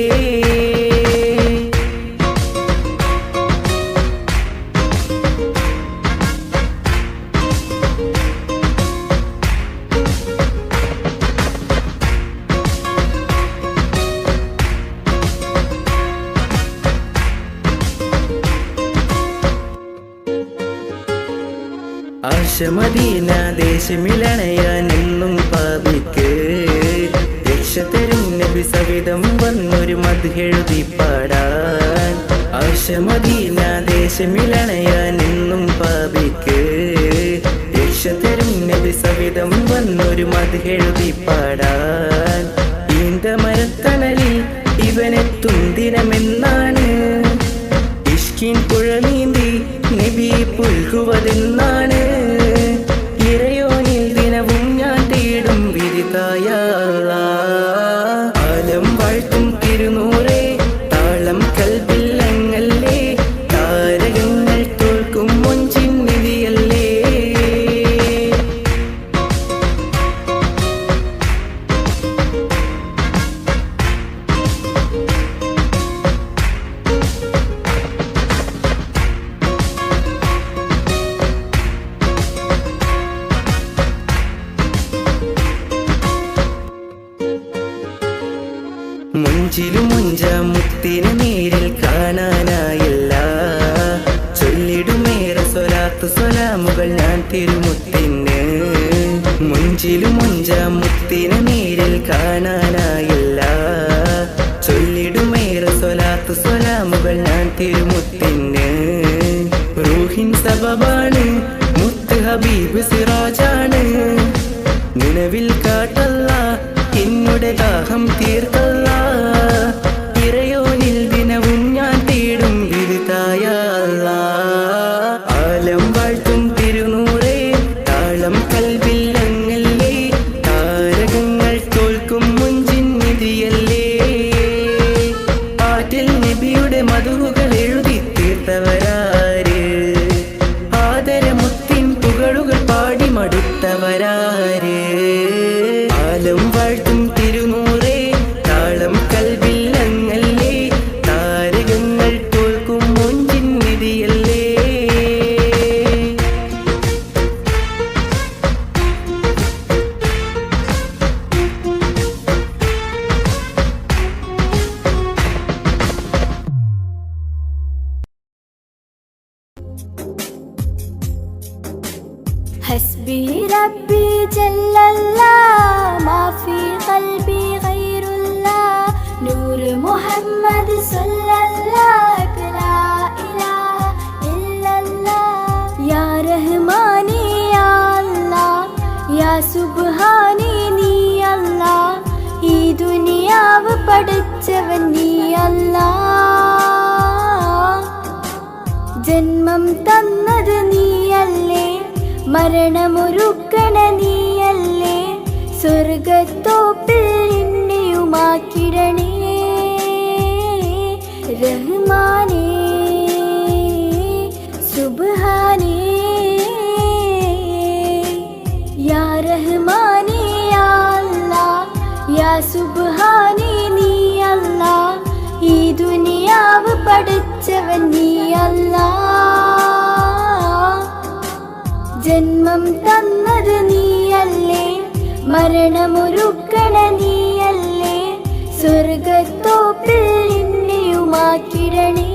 ആശമദീന ദേശമിലണയാൻ എന്നും പാപിക്ക് രക്ഷ തരും നബി സവിധം വന്നൊരു മദ്ഹെഴുതി പാടാൻ. ആശമദീന ദേശമിലണയാൻ എന്നും പാപിക്ക് രക്ഷ തരും നബി സവിധം വന്നൊരു മദ്ഹെഴുതി പാടാൻ. ഈന്ത മരത്തണലിൽ ഇവനെത്തും ദിനമെന്നാണ്, ഇഷ്കിൻ പുഴ നീന്തി നബി പുൽകുവതെന്നാണ്. ഇറയോനിൽ ദിനവും ഞാൻ തേടും വിരിതായ ആലം വാഴ്ത്തും തിരുനൂറേ, താളം കൽബിൽ അങ്ങല്ലേ, താരകങ്ങൾ തോൽക്കും മുഞ്ചിൻ നിധിയല്ലേ. മുഞ്ചിലും മുഞ്ച മുത്തിനെ നേരിൽ കാണാനായില്ല, ചൊല്ലിടുമേറെ സ്വലാത്തു സ്വലാമുകൾ ഞാൻ തിരുമുത്തിന്. മുഞ്ചിലും മുഞ്ച മുത്തിനെ നേരിൽ കാണാനായില്ല, ചൊല്ലിടുമേറെ സ്വലാത്തു സ്വലാമുകൾ ഞാൻ തിരുമുത്തിന്. റൂഹിൻ സബബാണ് മുത്ത് ഹബീബ് സിറാജാണ്, നിലവിൽ കാട്ടല്ല എന്നുടെ ദാഹം തീർക്കല്ല. ഇറയോനിൽ ദിനവും ഞാൻ തേടും വിരുതായ ആലം വാഴ്ത്തും തിരുനൂറേ, താളം കൽബിൽ അങ്ങല്ലേ, താരകങ്ങൾ തോൽക്കും മുഞ്ചിൻ നിധിയല്ലേ. പാട്ടിൽ നബിയുടെ മധുകൾ എഴുതി തീർത്തവരാര്, ആദരമുത്തിൻ പുകളുകൾ പാടി മടുത്തവരാര്. ആലം വാഴ്ത്തും തിരു പഠിച്ചവൻ നീ അല്ലാ. ജന്മം തന്നത് നീയല്ലേ, മരണമൊരുക്കണ നീയല്ലേ, സ്വർഗത്തോപ്പിൽ എന്നെയുമാക്കിടണേ റഹ്മാനേ സുബ്ഹാനേ. യാ റഹ്മാനേ യാ അല്ലാഹ്, യാ സുബ്ഹാനേ നീ അല്ലാഹ്. ഈ ദുനിയാവ് പഠിച്ചവൻ നീ അല്ലാഹ്. ജന്മം തന്നത് നീയല്ലേ, മരണമൊരുക്കണ നീയല്ലേ, സ്വർഗത്തോപ്പിൽ എന്നെയുമാക്കിടണേ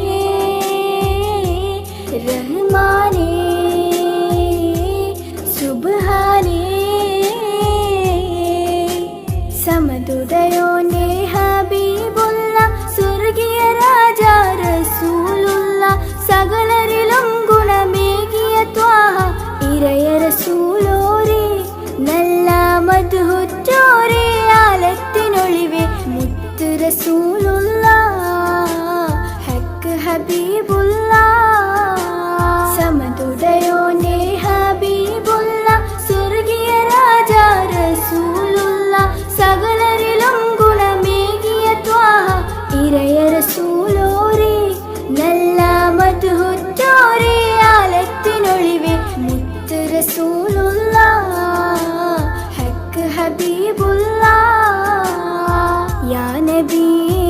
റഹ്മാനേ സുബ്ഹാനേ. സമതുദയോനെ ഹബീബുള്ള, സ്വർഗീയ രാജാ റസൂലുള്ള, സകലരിലും ഗുണമേകിയ ത്വാഹ ഇരയ റസൂലോരേ, നല്ല മദ്ഹുറ്റോരേ, ആലത്തിനൊളിവേ മുത്ത് റസൂലുള്ള, ഹക്ക് ഹബീബുള്ള. സമതുദയോനെ ഹബീബുള്ള, സ്വർഗീയ രാജാ റസൂലുള്ള, സകലരിലും ഗുണമേകിയ ത്വാഹ ഇരയ റസൂലോരേ, നല്ല മദ്ഹുറ്റോരേ, ആലത്തിനൊളിവേ മുത്ത് റസൂലുള്ള, ഹക്ക് ഹബീബുള്ള. യാ നബിയേ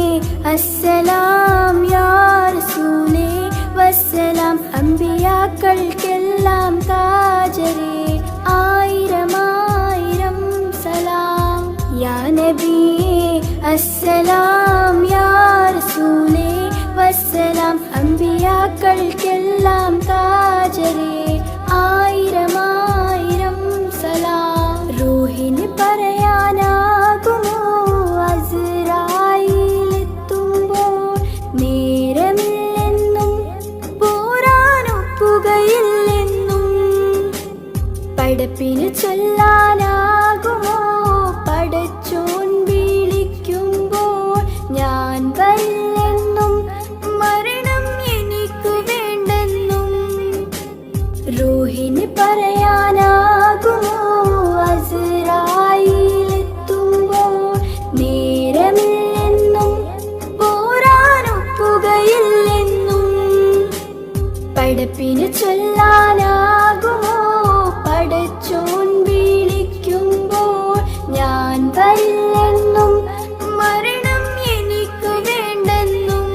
അസ്സലാം, യാ റസൂലേ വസ്സലാം. അമ്പിയാക്കൾക്കെല്ലാം താജരേ, ആയിരം ആയിരം സലാം. യാ നബിയേ അസ്സലാം, യാ റസൂലേ വസ്സലാം. അമ്പിയാക്കൾക്കെല്ലാം താജരേ, ആയിരം ആയിരം സലാം. റൂഹിന് പറയാനാകുമോ അസ്റായീലെത്തുമ്പോൾ, നേരമില്ലെന്നും പോരാനൊക്കുകയില്ലെന്നും. പടപ്പിന് ചൊല്ലാനാകുമോ പടച്ചോൻ വിളിക്കുമ്പോൾ, ഞാൻ വരില്ലെന്നും മരണം എനിക്കു വേണ്ടെന്നും. റൂഹിന് പറയാനാകുമോ അസ്റായീലെത്തുമ്പോൾ, നേരമില്ലെന്നും പോരാനൊക്കുകയില്ലെന്നും. പടപ്പിന് ചൊല്ലാനാകുമോ പടച്ചോൻ വിളിക്കുമ്പോൾ, ഞാൻ വരില്ലെന്നും മരണം എനിക്കു വേണ്ടെന്നും.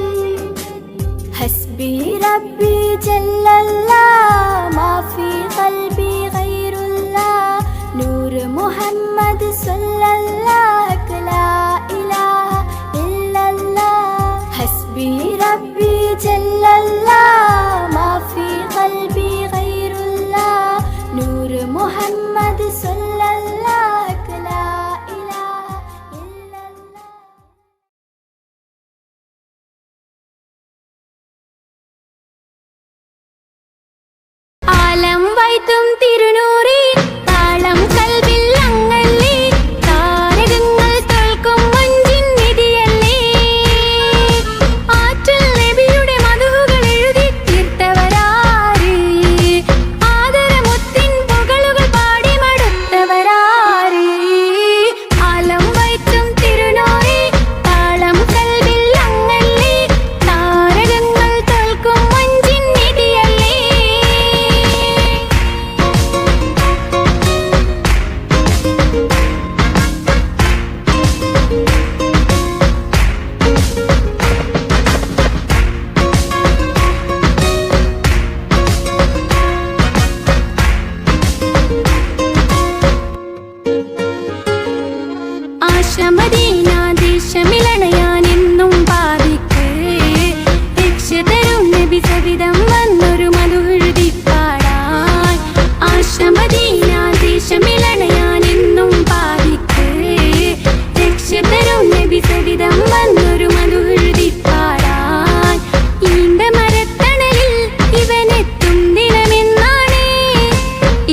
ഹസ്ബി റബ്ബി ജല്ലല്ലാഹ്, മാഫി ഖൽബി ഗൈറുല്ലാഹ്, നൂറ് മുഹമ്മദ് സ്വല്ലല്ലാഹ്, ലാ ഇലാഹ ഇല്ലല്ലാഹ്. ഹസ്ബി റബ്ബി ജല്ലല്ലാഹ്, മാഫി ഖൽബി ഗൈറുല്ലാഹ്, നൂറ് മുഹമ്മദ് സ്വല്ലല്ലാഹ്, ലാ ഇലാഹ ഇല്ലല്ലാഹ്. ആലം വൈത്തും തിരുനൂറി, താളം കൽവിൽ അങ്ങല്ലേ, താരകങ്ങൾ തോൽക്കും മഞ്ചിൻ നിധിയല്ലേ. ആറ്റൽ നബിയുടെ മധുഹുകൾ എഴുതി തീർത്തവരാര്, ആദരമുത്തിൻ പുകളുകൾ പാടി മടുത്തവരാര്. ആലം വൈത്തും തിരുനൂറി, താളം കൽവിൽ അങ്ങല്ലേ, താരകങ്ങൾ തോൽക്കും മഞ്ചിൻ നിധിയല്ലേ. ആശമദീന ദേശമിളണയാനെന്നും പാതിക്ക്, രക്ഷതരും നബി സവിധം വന്നൊരു മധുഹെഴുതി പാടാൻ. ആശമദീന ദേശമിളണയാനെന്നും പാതിക്ക്, രക്ഷതരും നബി സവിധം വന്നൊരു മധുഹെഴുതി പാടാൻ. ഈണ്ട മരത്തണലിൽ ഇവനെത്തും ദിനമെന്നാണ്,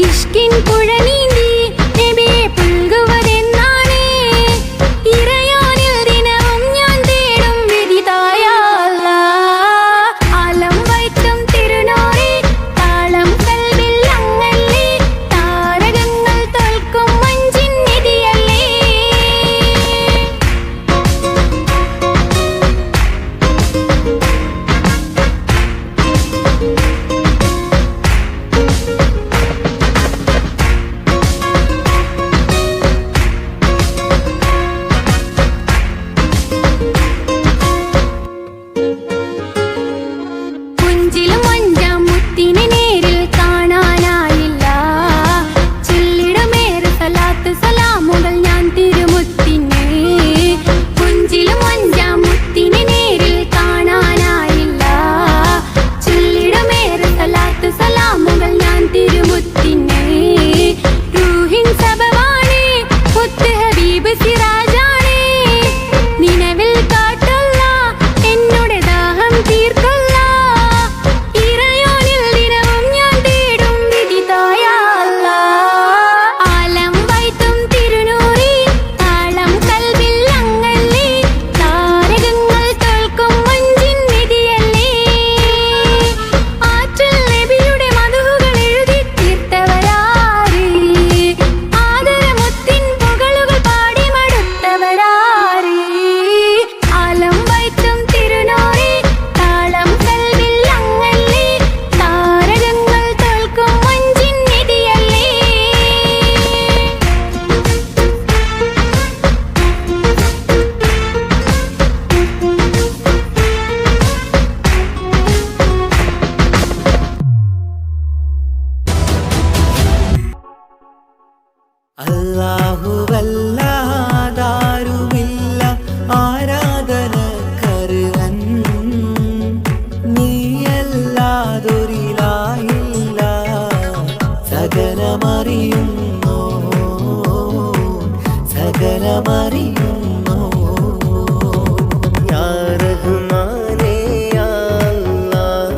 ഇഷ്കിൻ പുഴ നീന്തി നബിയെ പുൽകുവതെന്നാണ്. ഇറയാ സകലമറിയുന്നു യാ റഹ്മാനേ യാ അല്ലാഹ്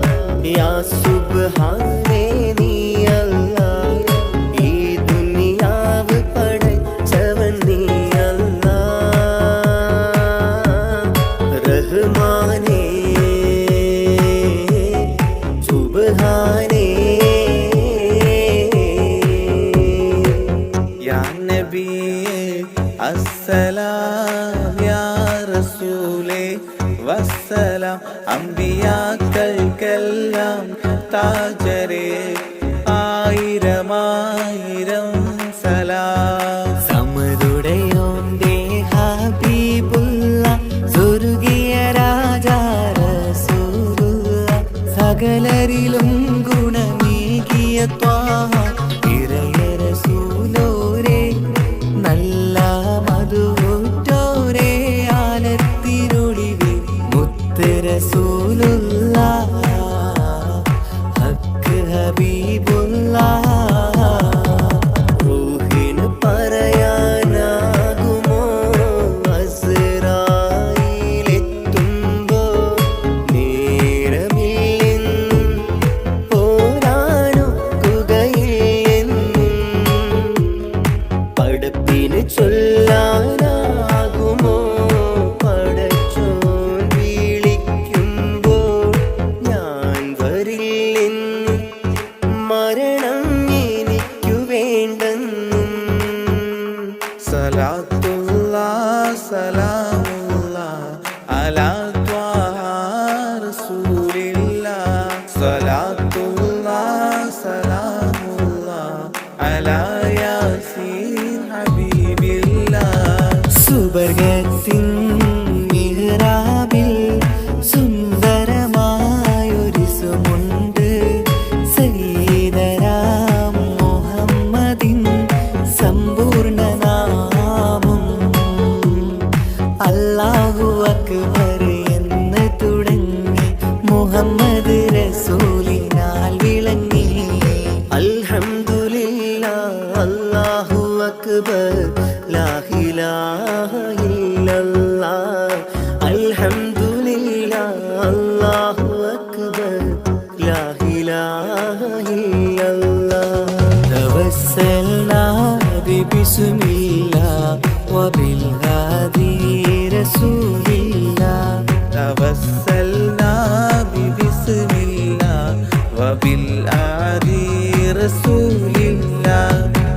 യാ സുബ്ഹാനേ നീ അല്ലാഹ് ഈ ദുനിയാവ് പടച്ചവൻ നീ അല്ലാഹ് റഹ്മാനേ സുബ്ഹാനേ യാ നബിയേ അസ്സലാം യാ റസൂലേ വസ്സലാം അമ്പിയാക്കൾക്കെല്ലാം താജരേ ആയിരമായിരം സലാം സമരുടയോന്റെ ഹബീബുള്ള സ്വർഗീയ രാജാ റസൂലുള്ള സകലരിലും ഗുണമേകിയ ത്വാഹ ഇറയ റസൂലോരേ നല്ല മധുറ്റോരേ ആലത്തിനൊളിവേ മുത്ത് റസൂലുള്ള ഹക്ക് ഹബീബുള്ള റൂഹിന് പറയാനാകുമോ അസ്റായിലെത്തുമ്പോൾ നേരമില്ലെന്നും പോരാനൊക്കുകയില്ലെന്നും പടപ്പിന് ചൊല്ലാനാകുമോ പടച്ചോൻ വിളിക്കുമ്പോൾ ഞാൻ വരില്ലെന്ന് മരണം എനിക്കു വേണ്ടെന്നും സലാത്തുല്ലാഹ് സലാമുല്ലാഹ് അലാ ത്വാഹ റസൂലില്ലാഹ് സലാത്തുല്ലാഹ് സലാമുല്ലാഹ് അലാ യാസീൻ ഹബീബില്ലാഹ് സുബർഗത്തിൻ മിഹ്റാബിൽ സുന്ദരമായൊരു സുമുണ്ട് സയ്യിദനാം മുഹമ്മദിൻ സമ്പൂർണ്ണ നാമം അല്ലാഹു അക്ബർ എന്ന് തുടങ്ങി മുഹമ്മദ് റസൂലിനാൽ വിളങ്ങി അൽഹംദുലില്ലാഹ് അല്ലാഹു അക്ബർ ലാ ഇലാഹ ഇല്ലല്ലാഹ് അൽഹംദുലില്ലാഹ് അല്ലാഹു അക്ബർ ലാ ഇലാഹ ഇല്ലല്ലാഹ് توسلنا ببسم الله وبالهادي رسول الله توسلنا ببسمillah وبالآدي رسول الله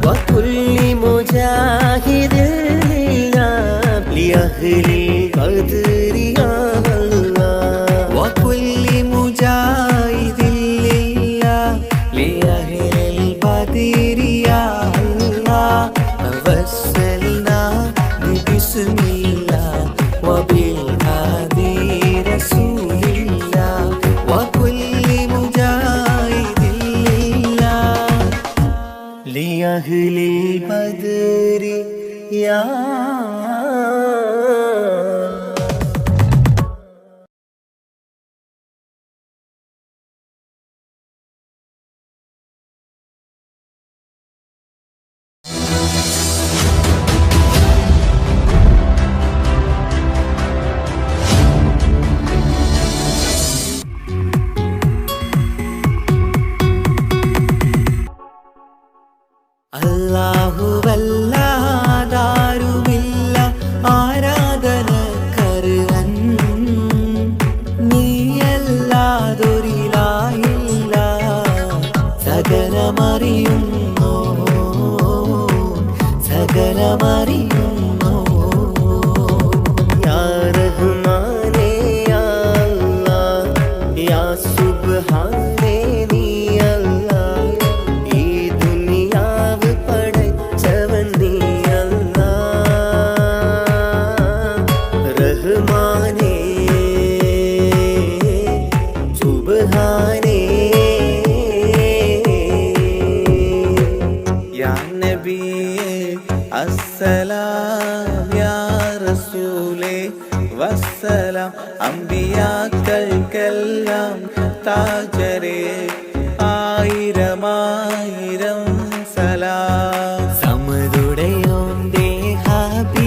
وكل مجاهد لله لأهل القدر يا الله وكل مجاهد لله لأهل البدر يا الله توسلنا ببسم الله وبالهادي رسول الله وكل مجاهد لله لأهل البدر يا അല്ലാഹുവല്ലാതാരുമില്ല ആരാധനക്കർഹൻ നീയല്ലാതൊരിലായില്ല സകലമറിയുന്നു സകലമറിയുന്നു يا رحماني يا الله يا سبحاني നീ അല്ലാഹ് ഈ ദുനിയാവ് പടച്ചവൻ നീ അല്ലാഹ് റഹ്മാനേ സുബ്ഹാനേ യാ നബിയേ അസ്സലാം യാ റസൂലേ വസ്സലാം അമ്പിയാക്കൾക്കെല്ലാം താജരേ ആയിരമായിരം സലാം സമരുടയോന്റെ ഹബീബുള്ള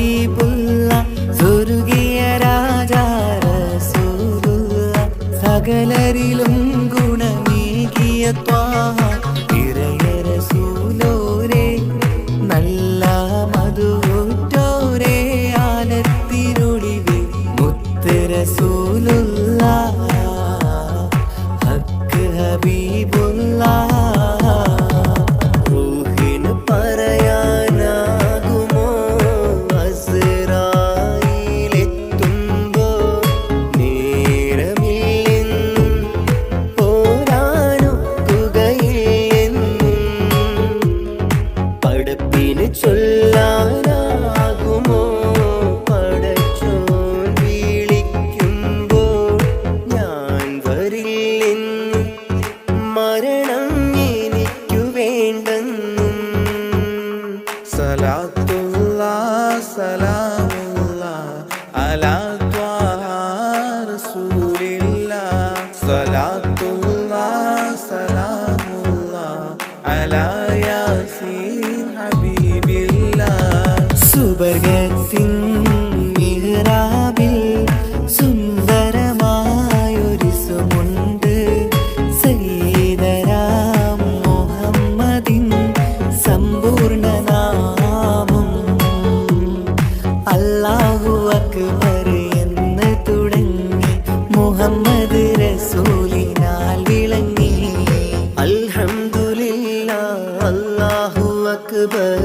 സലാമുല്ലാ അലാ ത്വാഹ റസൂലില്ലാ സ്വലാത്തുല്ലാ സലാമുല്ലാ അലാ യാസീൻ ഹബീബില്ലാ സുബർഗത്തിൻ മിഹ്റാബിൽ സുന്ദരമായൊരു സുമുണ്ട് സയ്യിദനാ മുഹമ്മദിൻ സമ്പൂർണ്ണനാമം അല്ലാഹു അക്ബർ എന്ന് തുടങ്ങി മുഹമ്മദ് റസൂലിനാൽ വിളങ്ങി അൽഹംദുലില്ലാ അല്ലാഹു അക്ബർ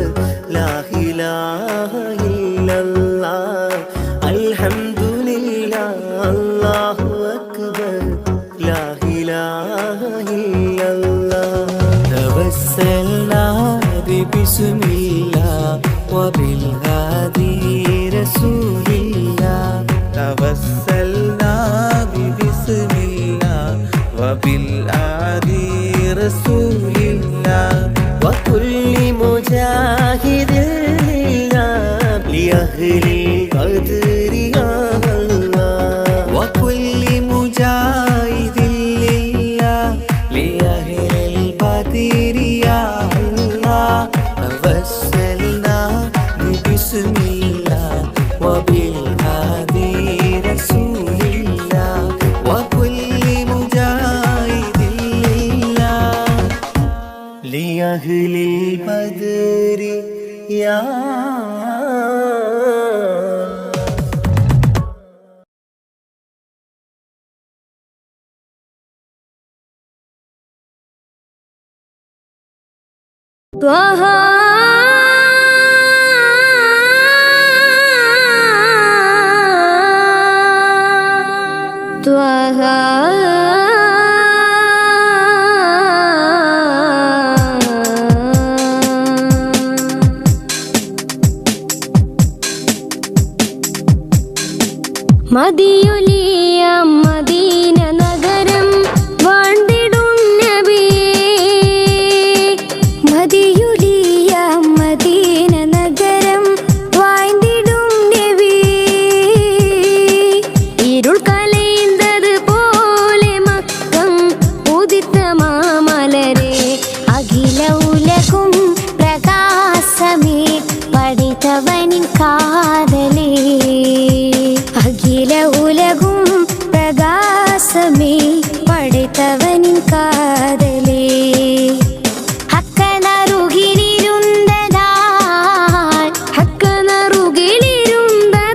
ലാ ഇലാഹ ഇല്ലല്ലാഹ് അൽഹംദുലില്ലാ അല്ലാഹു അക്ബർ ലാ ഇലാഹ ഇല്ലല്ലാഹ് തവസ്സൽനാ ബിസ്മില്ലാഹ് വബിൽഹാദി റസൂലില്ലാഹ് തവസ്സൽനാ ബിസ്മില്ലാ വബിൽ ആദി റസൂലില്ലാ وكل مجاهد لله لأهل القدر يا الله وكل مجاهد لله لأهل القدر يا الله توسلنا بسم الله وبالهادي رسول الله وكل مجاهد لله لأهل البدر يا ത്വഹ ത്വഹ മദിയൊലിയ മദീന നഗരം വാഴ്ന്നിടും നബിയേ മദിയൊലിയ മദീന നഗരം വാഴ്ന്നിടും നബിയേ ഇരുൾ കലൈന്തത് പോലെ മക്കം ഉദിത്ത മാമലരെ അഖില ഉലകും പ്രകാശമേ പഠിത്തവനിൻ കാതലേ അഖില ഉലകും പ്രകാശമേ പഠിത്തവനിൻ കാതലേ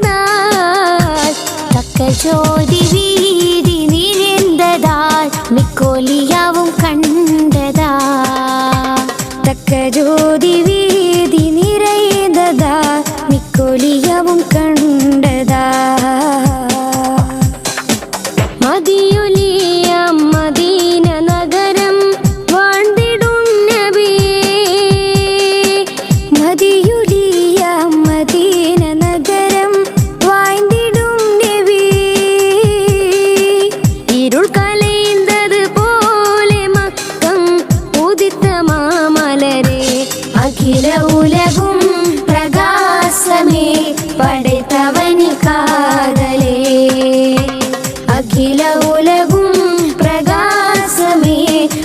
ഹക്കനറുകിലിരുന്നതാൽ തക്ക ജ്യോതി വീതി നിരന്തതാൽ മിക്കോലിയാവും കണ്ടതാ തക്ക ജ്യോതി വീതി നിറയുന്നതാ മിക്കോലിയാവും കണ്ടതാ മദിയൊലിയ മദീന നഗരം വാഴ്ന്നിടും നബിയേ മദിയൊലിയ മദീന നഗരം വാഴ്ന്നിടും നബിയേ ഇരുൾ കലൈന്തത് പോലെ മക്കം ഉദിത്ത മാമലരെ അഖില ഉലകും പ്രകാശമേ പഠിത്തവനി കാതലേ അഖില ഉലകും പ്രകാശമേ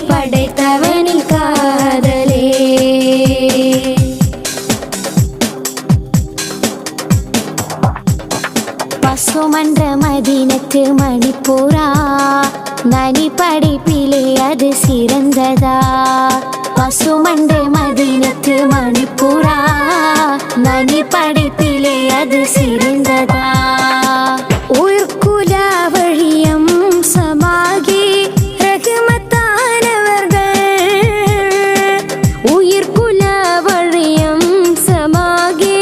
പഠിത്തവനി കാതലേ പശുമன்ற മദീനത്ത് മണിപ്പൂറാ നനി പഠിപ്പിലെ അത് സിറந்ததா പശുമன்ற മദീനത്ത് മണിപ്പൂറാ നനി പഠിപ്പിലെ അത് സിറந்ததா ഉയർക്കുല വഴിയം സമാകെ റഹ്മത്താനവർകൾ ഉയർക്കുല വഴിയം സമാകെ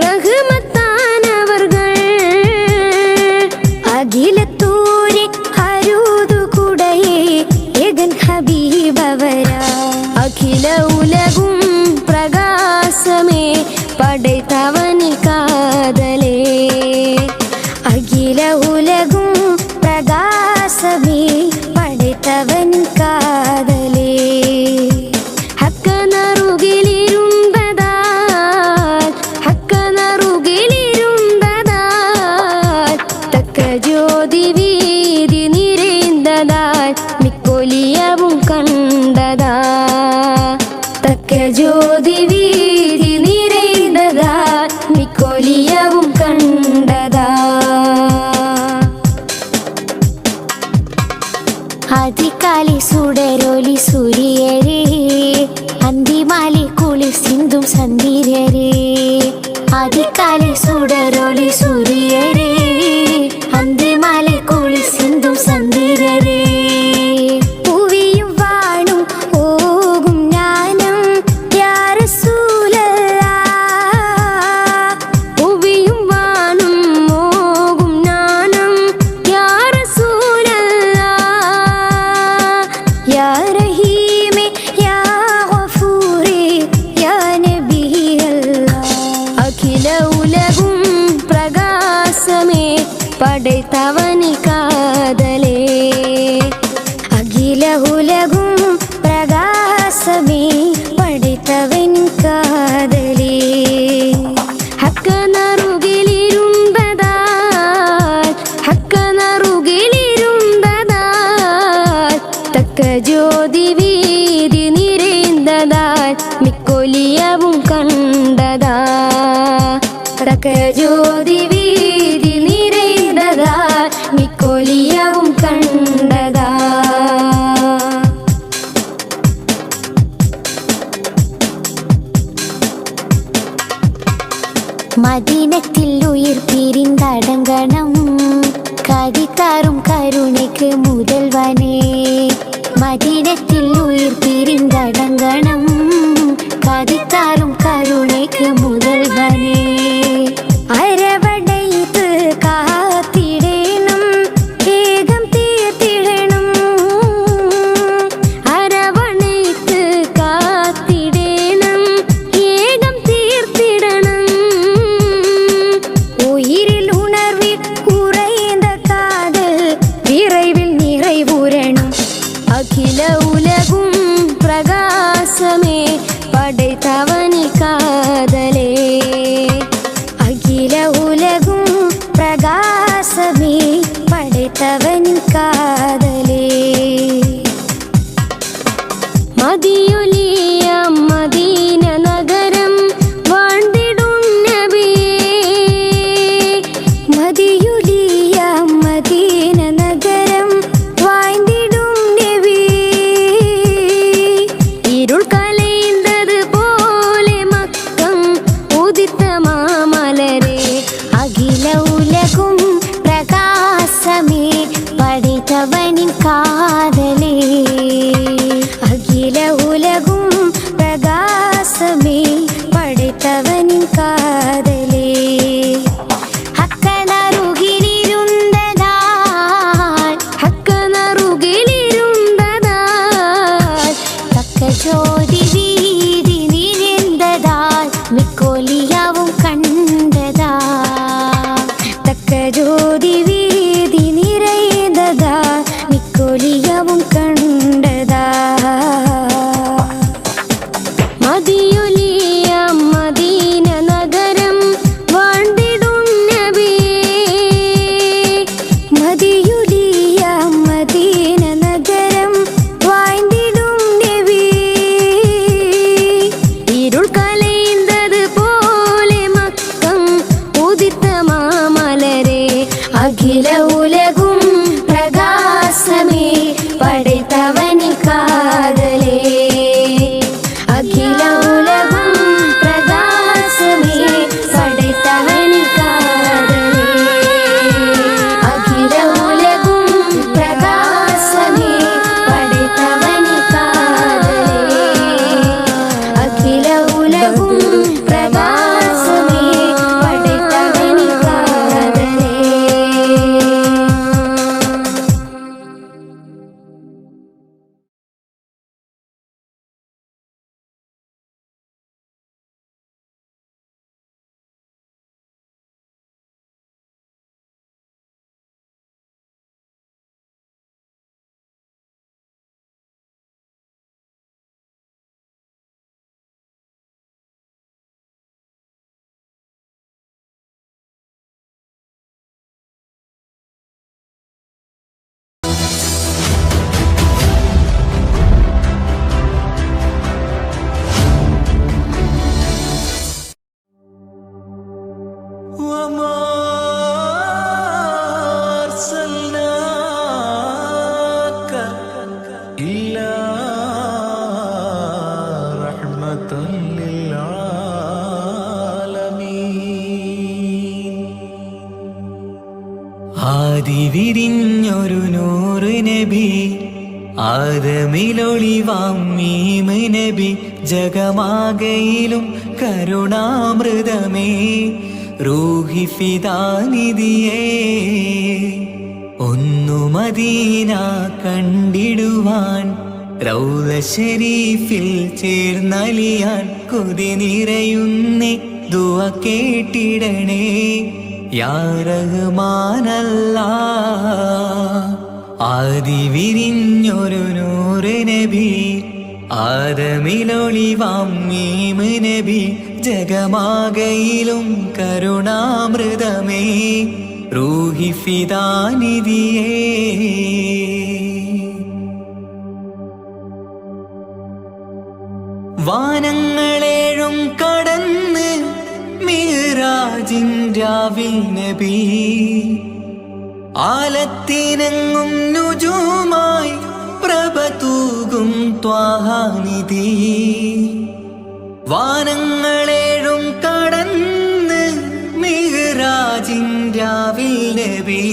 റഹ്മത്താനവർകൾ അഖിലത്തൂരെ അരുതുകുടയെ ഏകൻ ഹബീബവരാ അഖില ഉലകും പ്രകാശമേ പടൈത്തവനി കാതലേ സുടരൊളി സുടരൊളി സൂര്യരേ അന്തിമാലെ കുളി സിന്ധും സന്ധിരരേ പൂവിയും വാണും ഓകും ജ്ഞാനം യാ റസൂലല്ലാഹ് പൂവിയും വാണും ഓകും ജ്ഞാനം യാ റസൂലല്ലാഹ് യാ റഹീമേ യാ ഗഫൂറേ യാ നബിയല്ലാഹ് അഖില ഉലകും പ്രകാശമേ പടൈത്തവനി കാതലേ അഖില ഉലകും പ്രകാശമേ പടൈത്തവൻ കാതലേ ഹക്കനറുകിലിരുന്തതാൽ തക്ക ജ്യോതി വീതി നിറേന്തതാൽ മിക്കൊലിയവും കണ്ടതാ തക്ക ജ്യോതി വീതി നിറേന്തതാൽ മിക്കൊലിയവും കണ്ടതാ മദീനത്തിൽ ഉയിർ പിരിന്തടങ്ങണം കതിതാറും കരുണയ്ക്ക് മുതൽവനേ മദീനത്തിൽ ഉയിർ പിരിന്തടങ്ങണം കതിതാറും കരുണയ്ക്ക് മുതൽവനേ അരവടൈത്ത് കാത്തിടേണം ഏകം തീർത്തിടണം അരവണൈത്ത് കാത്തിടേണം ഏകം തീർത്തിടണം ഉയിരിൽ ഉണർവിൽ കുറൈந்த കാതൽ വിரைவில் நிறைவுறணும் അഖില ഉലകും പ്രകാശമേ പടൈത്തവനി കാതലേ അഖില ഉലകും പ്രകാശമേ പടൈത്തവനി കാതലേ മദിയൊലിയ മദീന നഗരം വാഴ്ന്നിടും നബിയേ മദിയൊലിയ മദീന നഗരം വാഴ്ന്നിടും നബിയേ ഇരുൾ കലൈന്തത് പോലെ മക്കം ഉദിത്ത മാമലരേ അഖില ഉലകും പ്രകാശമേ പടൈത്തവനിൻ കാതലേ അഖില ഉലകും പ്രകാശമേ പടൈത്തവനിൻ കാതലേ ഹക്കനറുകിലിരുന്തതാൽ തക്ക ജ്യോതി വീതി നിറേന്തതാൽ മിക്കൊലിയവും കണ്ടതാ തക്ക ജ്യോതി വീതി നിറേന്തതാ മിക്കൊലിയവും കണ്ടതാ മദിയൊലിയ മദീന നഗരം വാഴ്ന്നിടും നബിയേ മദിയൊലിയ മദീന നഗരം വാഴ്ന്നിടും നബിയേ ഇരുൾ കലൈന്തത് പോലെ മക്കം ഉദിത്ത മാമലരേ അഖില ഉലകും പ്രകാശമേ പടൈത്തവനി കാതലേ അഖില ഉലകും പ്രകാശമേ പടൈത്തവനി കാതലേ അഖില ഉലകും പ്രകാശമേ പടൈത്തവനി കാതലേ അഖില ഉലകും പ്രകാശമേ പടൈത്തവനി കാതലേ للعالمين ആദി വിരിഞ്ഞൊരു നൂറ് നബി ആദമിലൊളിവാം മീമ് നബി ജഗമാകയിലും കരുണാമൃതമേ റൂഹി ഫിദാനിധിയേ ഒന്നു മദീന കണ്ടിടുവാൻ റൗള ശരീഫിൽ ചേർന്നലിയാൻ കൊതി നിറയുന്നേ ദുആ കേട്ടിടണേ യാ റഹ്മാനല്ലാ ആദി വിരിഞ്ഞൊരു നൂറ് നബി ആദമിലൊളിവാം മീമ് നബി ജഗമാകയിലും കരുണാമൃതമേ റൂഹി ഫിദാനിധിയേ വാനങ്ങളേഴും കടന്ന് മിഹ്റാജിൻ രാവിൽ നബി ആലത്തിനെങ്ങും നുജൂമായി പ്രഭ തൂകും ത്വാഹാനിധി വാനങ്ങളേഴും കടന്ന് മിഹ്റാജിൻ രാവിൽ നബി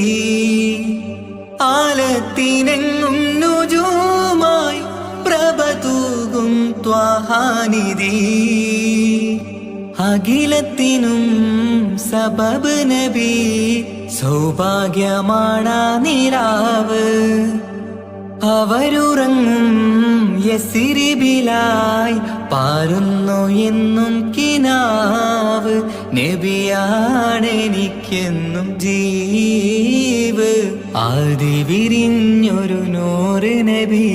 ആലത്തിനെങ്ങും നുജൂമായി പ്രഭ തൂകും ത്വാഹാനിധി അഖിലത്തിനും സബബ് നബി സൗഭാഗ്യമാണാ നിലാവ് അവരുറങ്ങും യസിരിബിലായി പാരുന്നു എന്നും കിനാവ് നബിയാണെനിക്കെന്നും ജീവ് ആദി വിരിഞ്ഞൊരു നൂറ് നബി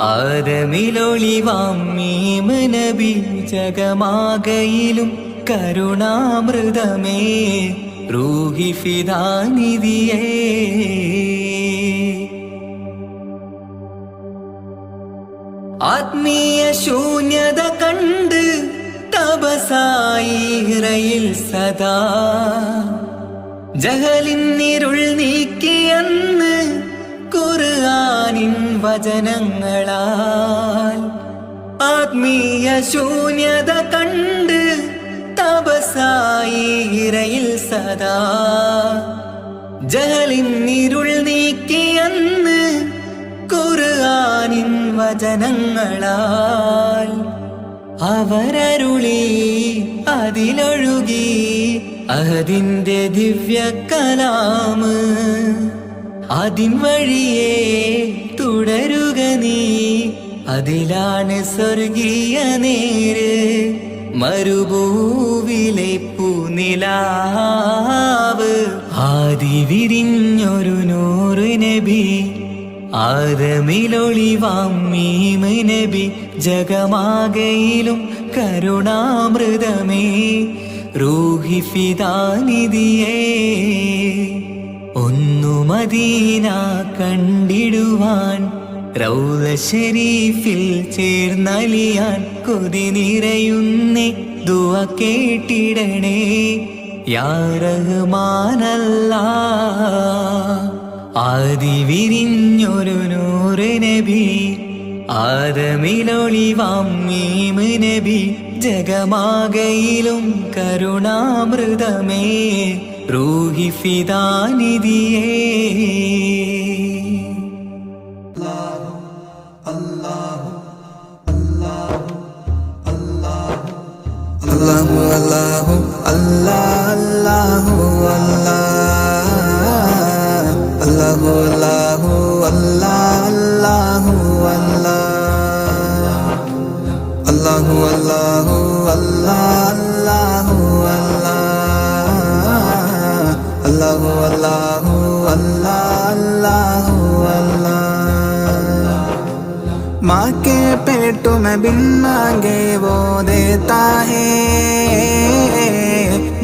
ആദമിലൊളിവാം മീമ് നബി ജഗമാകയിലും കരുണാമൃതമേ റൂഹി ഫിദാനിധിയേ ആത്മീയ ശൂന്യത കണ്ട് തപസായി ഇറയിൽ സദാ ജഹലിന്നിരുൾ നീക്കിയെന്ന് ഖുർആനിൻ വചനങ്ങളാൽ ആത്മീയ ശൂന്യത കണ്ട് തപസായി ഇറയിൽ സദാ ജഹലിന്നിരുൾ നീക്കിയെന്ന് ഖുർആനിൻ വചനങ്ങളാൽ അവരരുളി അതിലൊഴുകി അതിന്റെ ദിവ്യ കലാമ് അതിൻ വഴിയേ തുടരുക നീ അതിലാണ് സ്വർഗീയ നേര് മരുഭൂവിലെ പൂനിലാവ് ആദി വിരിഞ്ഞൊരു നൂറ് നബി ആദമിലൊളിവാം മീമ് നബി ജഗമാകയിലും കരുണാമൃതമേ റൂഹി ഫിദാനിധിയേ ഒന്നു മദീന കണ്ടിടുവാൻ റൗള ശരീഫിൽ ചേർന്നലിയാൻ കൊതി നിറയുന്നേ ദുആ കേട്ടിടണേ യാ റഹ്മാനല്ലാ ആദി വിരിഞ്ഞൊരു നൂറ് നബി ആദമിലൊളിവാം മീമ് നബി ജഗമാകയിലും കരുണാമൃതമേ റൂഹി ഫിദാനിധിയേ അല്ലാഹു അല്ലാഹു അല്ലാഹു അല്ലാഹു അല്ലാഹു അല്ലാഹു അല്ലാഹു അല്ലാഹു അല്ലാഹു അല്ലാഹു അല്ലാഹു അല്ലാഹു माँ के पेट में बिन मांगे वो देता है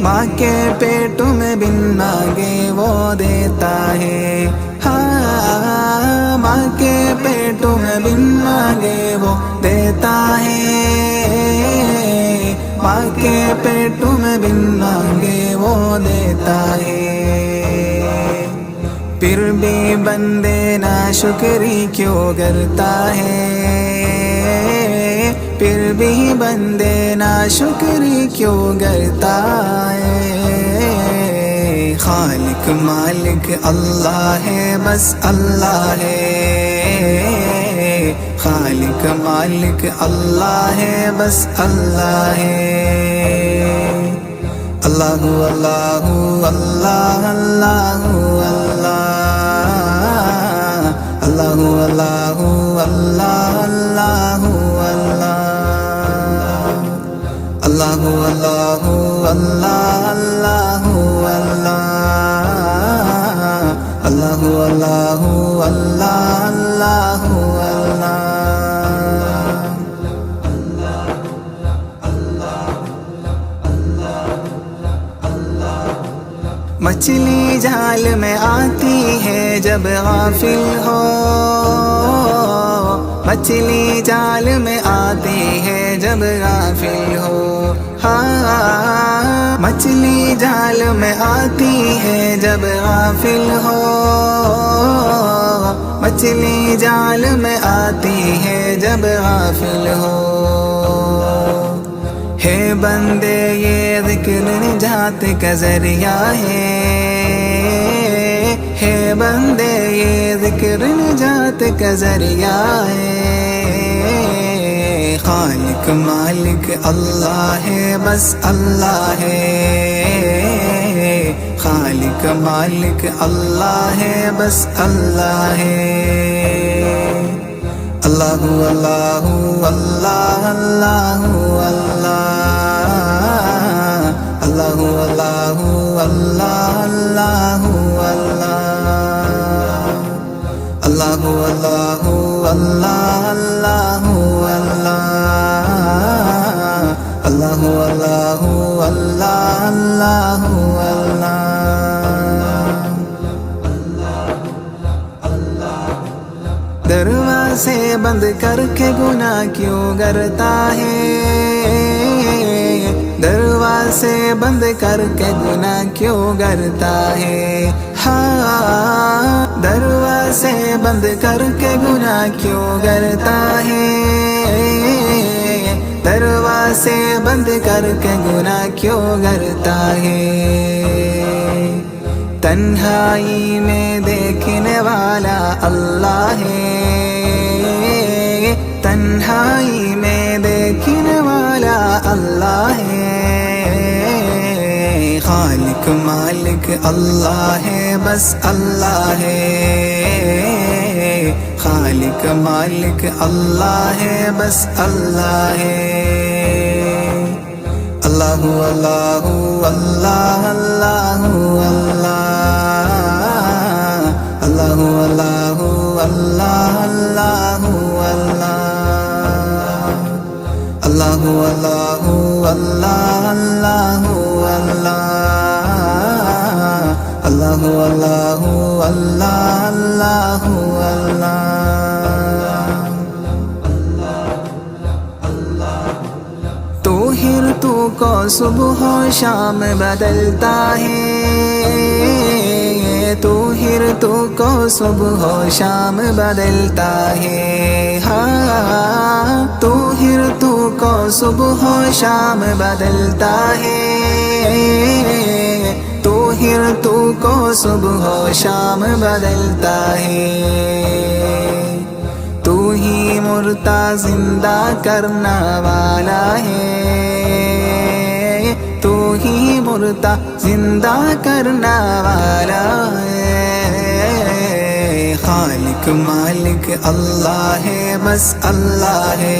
माँ के पेट में बिन मांगे वो देता है हाँ माँ के पेट में बिन मांगे वो देता है माँ के पेट में बिन मांगे वो देता है फिर भी बंदे ना शुक्री क्यों करता है फिर भी बंदे ना शुक्री क्यों करता है خالق مالک اللہ ہے بس اللہ ہے خالق مالک اللہ ہے بس اللہ ہے اللہ اللہ اللہ اللہ اللہ اللہ اللہ اللہ اللہ اللہ اللہ اللہ اللہ اللہ اللہ اللہ مچھلی جال میں آتی ہے جب غافل ہو مچھلی جال میں آتی ہے جب غافل ہو ہاں مچھلی جال میں آتی ہے جب غافل ہو مچھلی جال میں آتی ہے جب غافل ہو ہے بندے یہ ذکر نجات کا ذریعہ ہے بندے یہ ذکر نجات کا ذریعہ ہے خالق مالک اللہ ہے بس اللہ ہے خالق مالک اللہ ہے بس اللہ ہے اللہ اللہ اللہ اللہ اللہ اللہ اللہ اللہ اللہ اللہ اللہ اللہ اللہ اللہ اللہ دروازے بند کر کے گناہ کیوں کرتا ہے دروازے بند کر کے گناہ کیوں کرتا ہے ہاں دروازے بند کر کے گناہ کیوں کرتا ہے دروازے بند کر کے گناہ کیوں کرتا ہے تنہائی میں دیکھنے والا اللہ ہے تنہائی میں دیکھنے والا اللہ ہے خالق مالک اللہ ہے بس اللہ ہے خالق مالک اللہ ہے بس اللہ ہے اللہ اللہ اللہ اللہ اللہ اللہ اللہ اللہ اللہ اللہ اللہ اللہ اللہ اللہ تو ہر تو کو صبح و شام بدلتا ہے تو ہر تو کو صبح و شام بدلتا ہے ہاں تو ہر تو کو صبح و شام بدلتا ہے تو ہر تو کو صبح و شام بدلتا ہے تو ہی مردہ زندہ کرنا والا ہے تو ہی مردہ زندہ کرنا والا ہے خالق مالک اللہ ہے بس اللہ ہے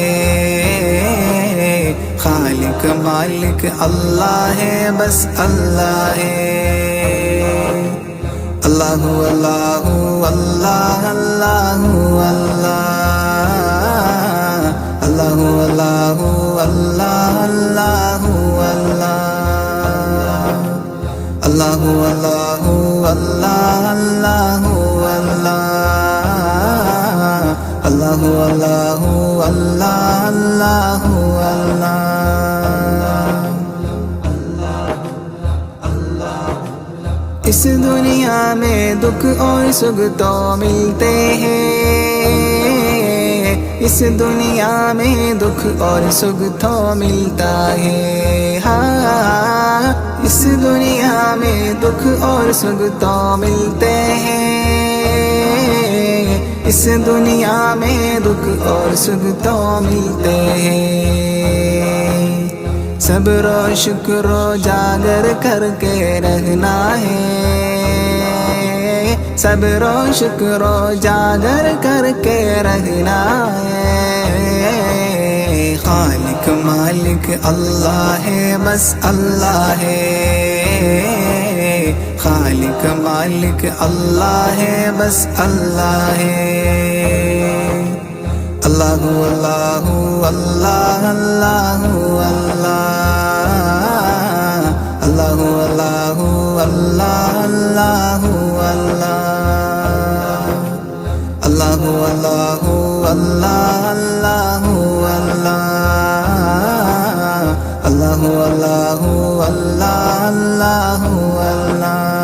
خالق مالک اللہ ہے بس اللہ ہے اللہ اللہ اللہ اللہ اللہ اللہ اللہ اللہ اللہ اللہ اللہ اللہ اللہ اللہ اللہ اللہ اس دنیا میں دکھ اور سکھ تو ملتے ہیں اس دنیا میں دکھ اور سکھ تو ملتا ہے ہاں اس دنیا میں دکھ اور سکھ تو ملتے ہیں، اس دنیا میں دکھ اور سکھ تو ملتے ہیں، صبر و شکر و جاگر کر کے رہنا ہے، صبر و شکر و جاگر کر کے رہنا ہے، خالق مالک اللہ ہے بس اللہ ہے، خالق مالک اللہ ہے بس اللہ ہے، اللہ اللہ اللہ اللہ اللہ اللہ اللہ اللہ اللہ اللہ اللہ اللہ اللہ اللہ اللہ اللہ اللہ اللہ اللہ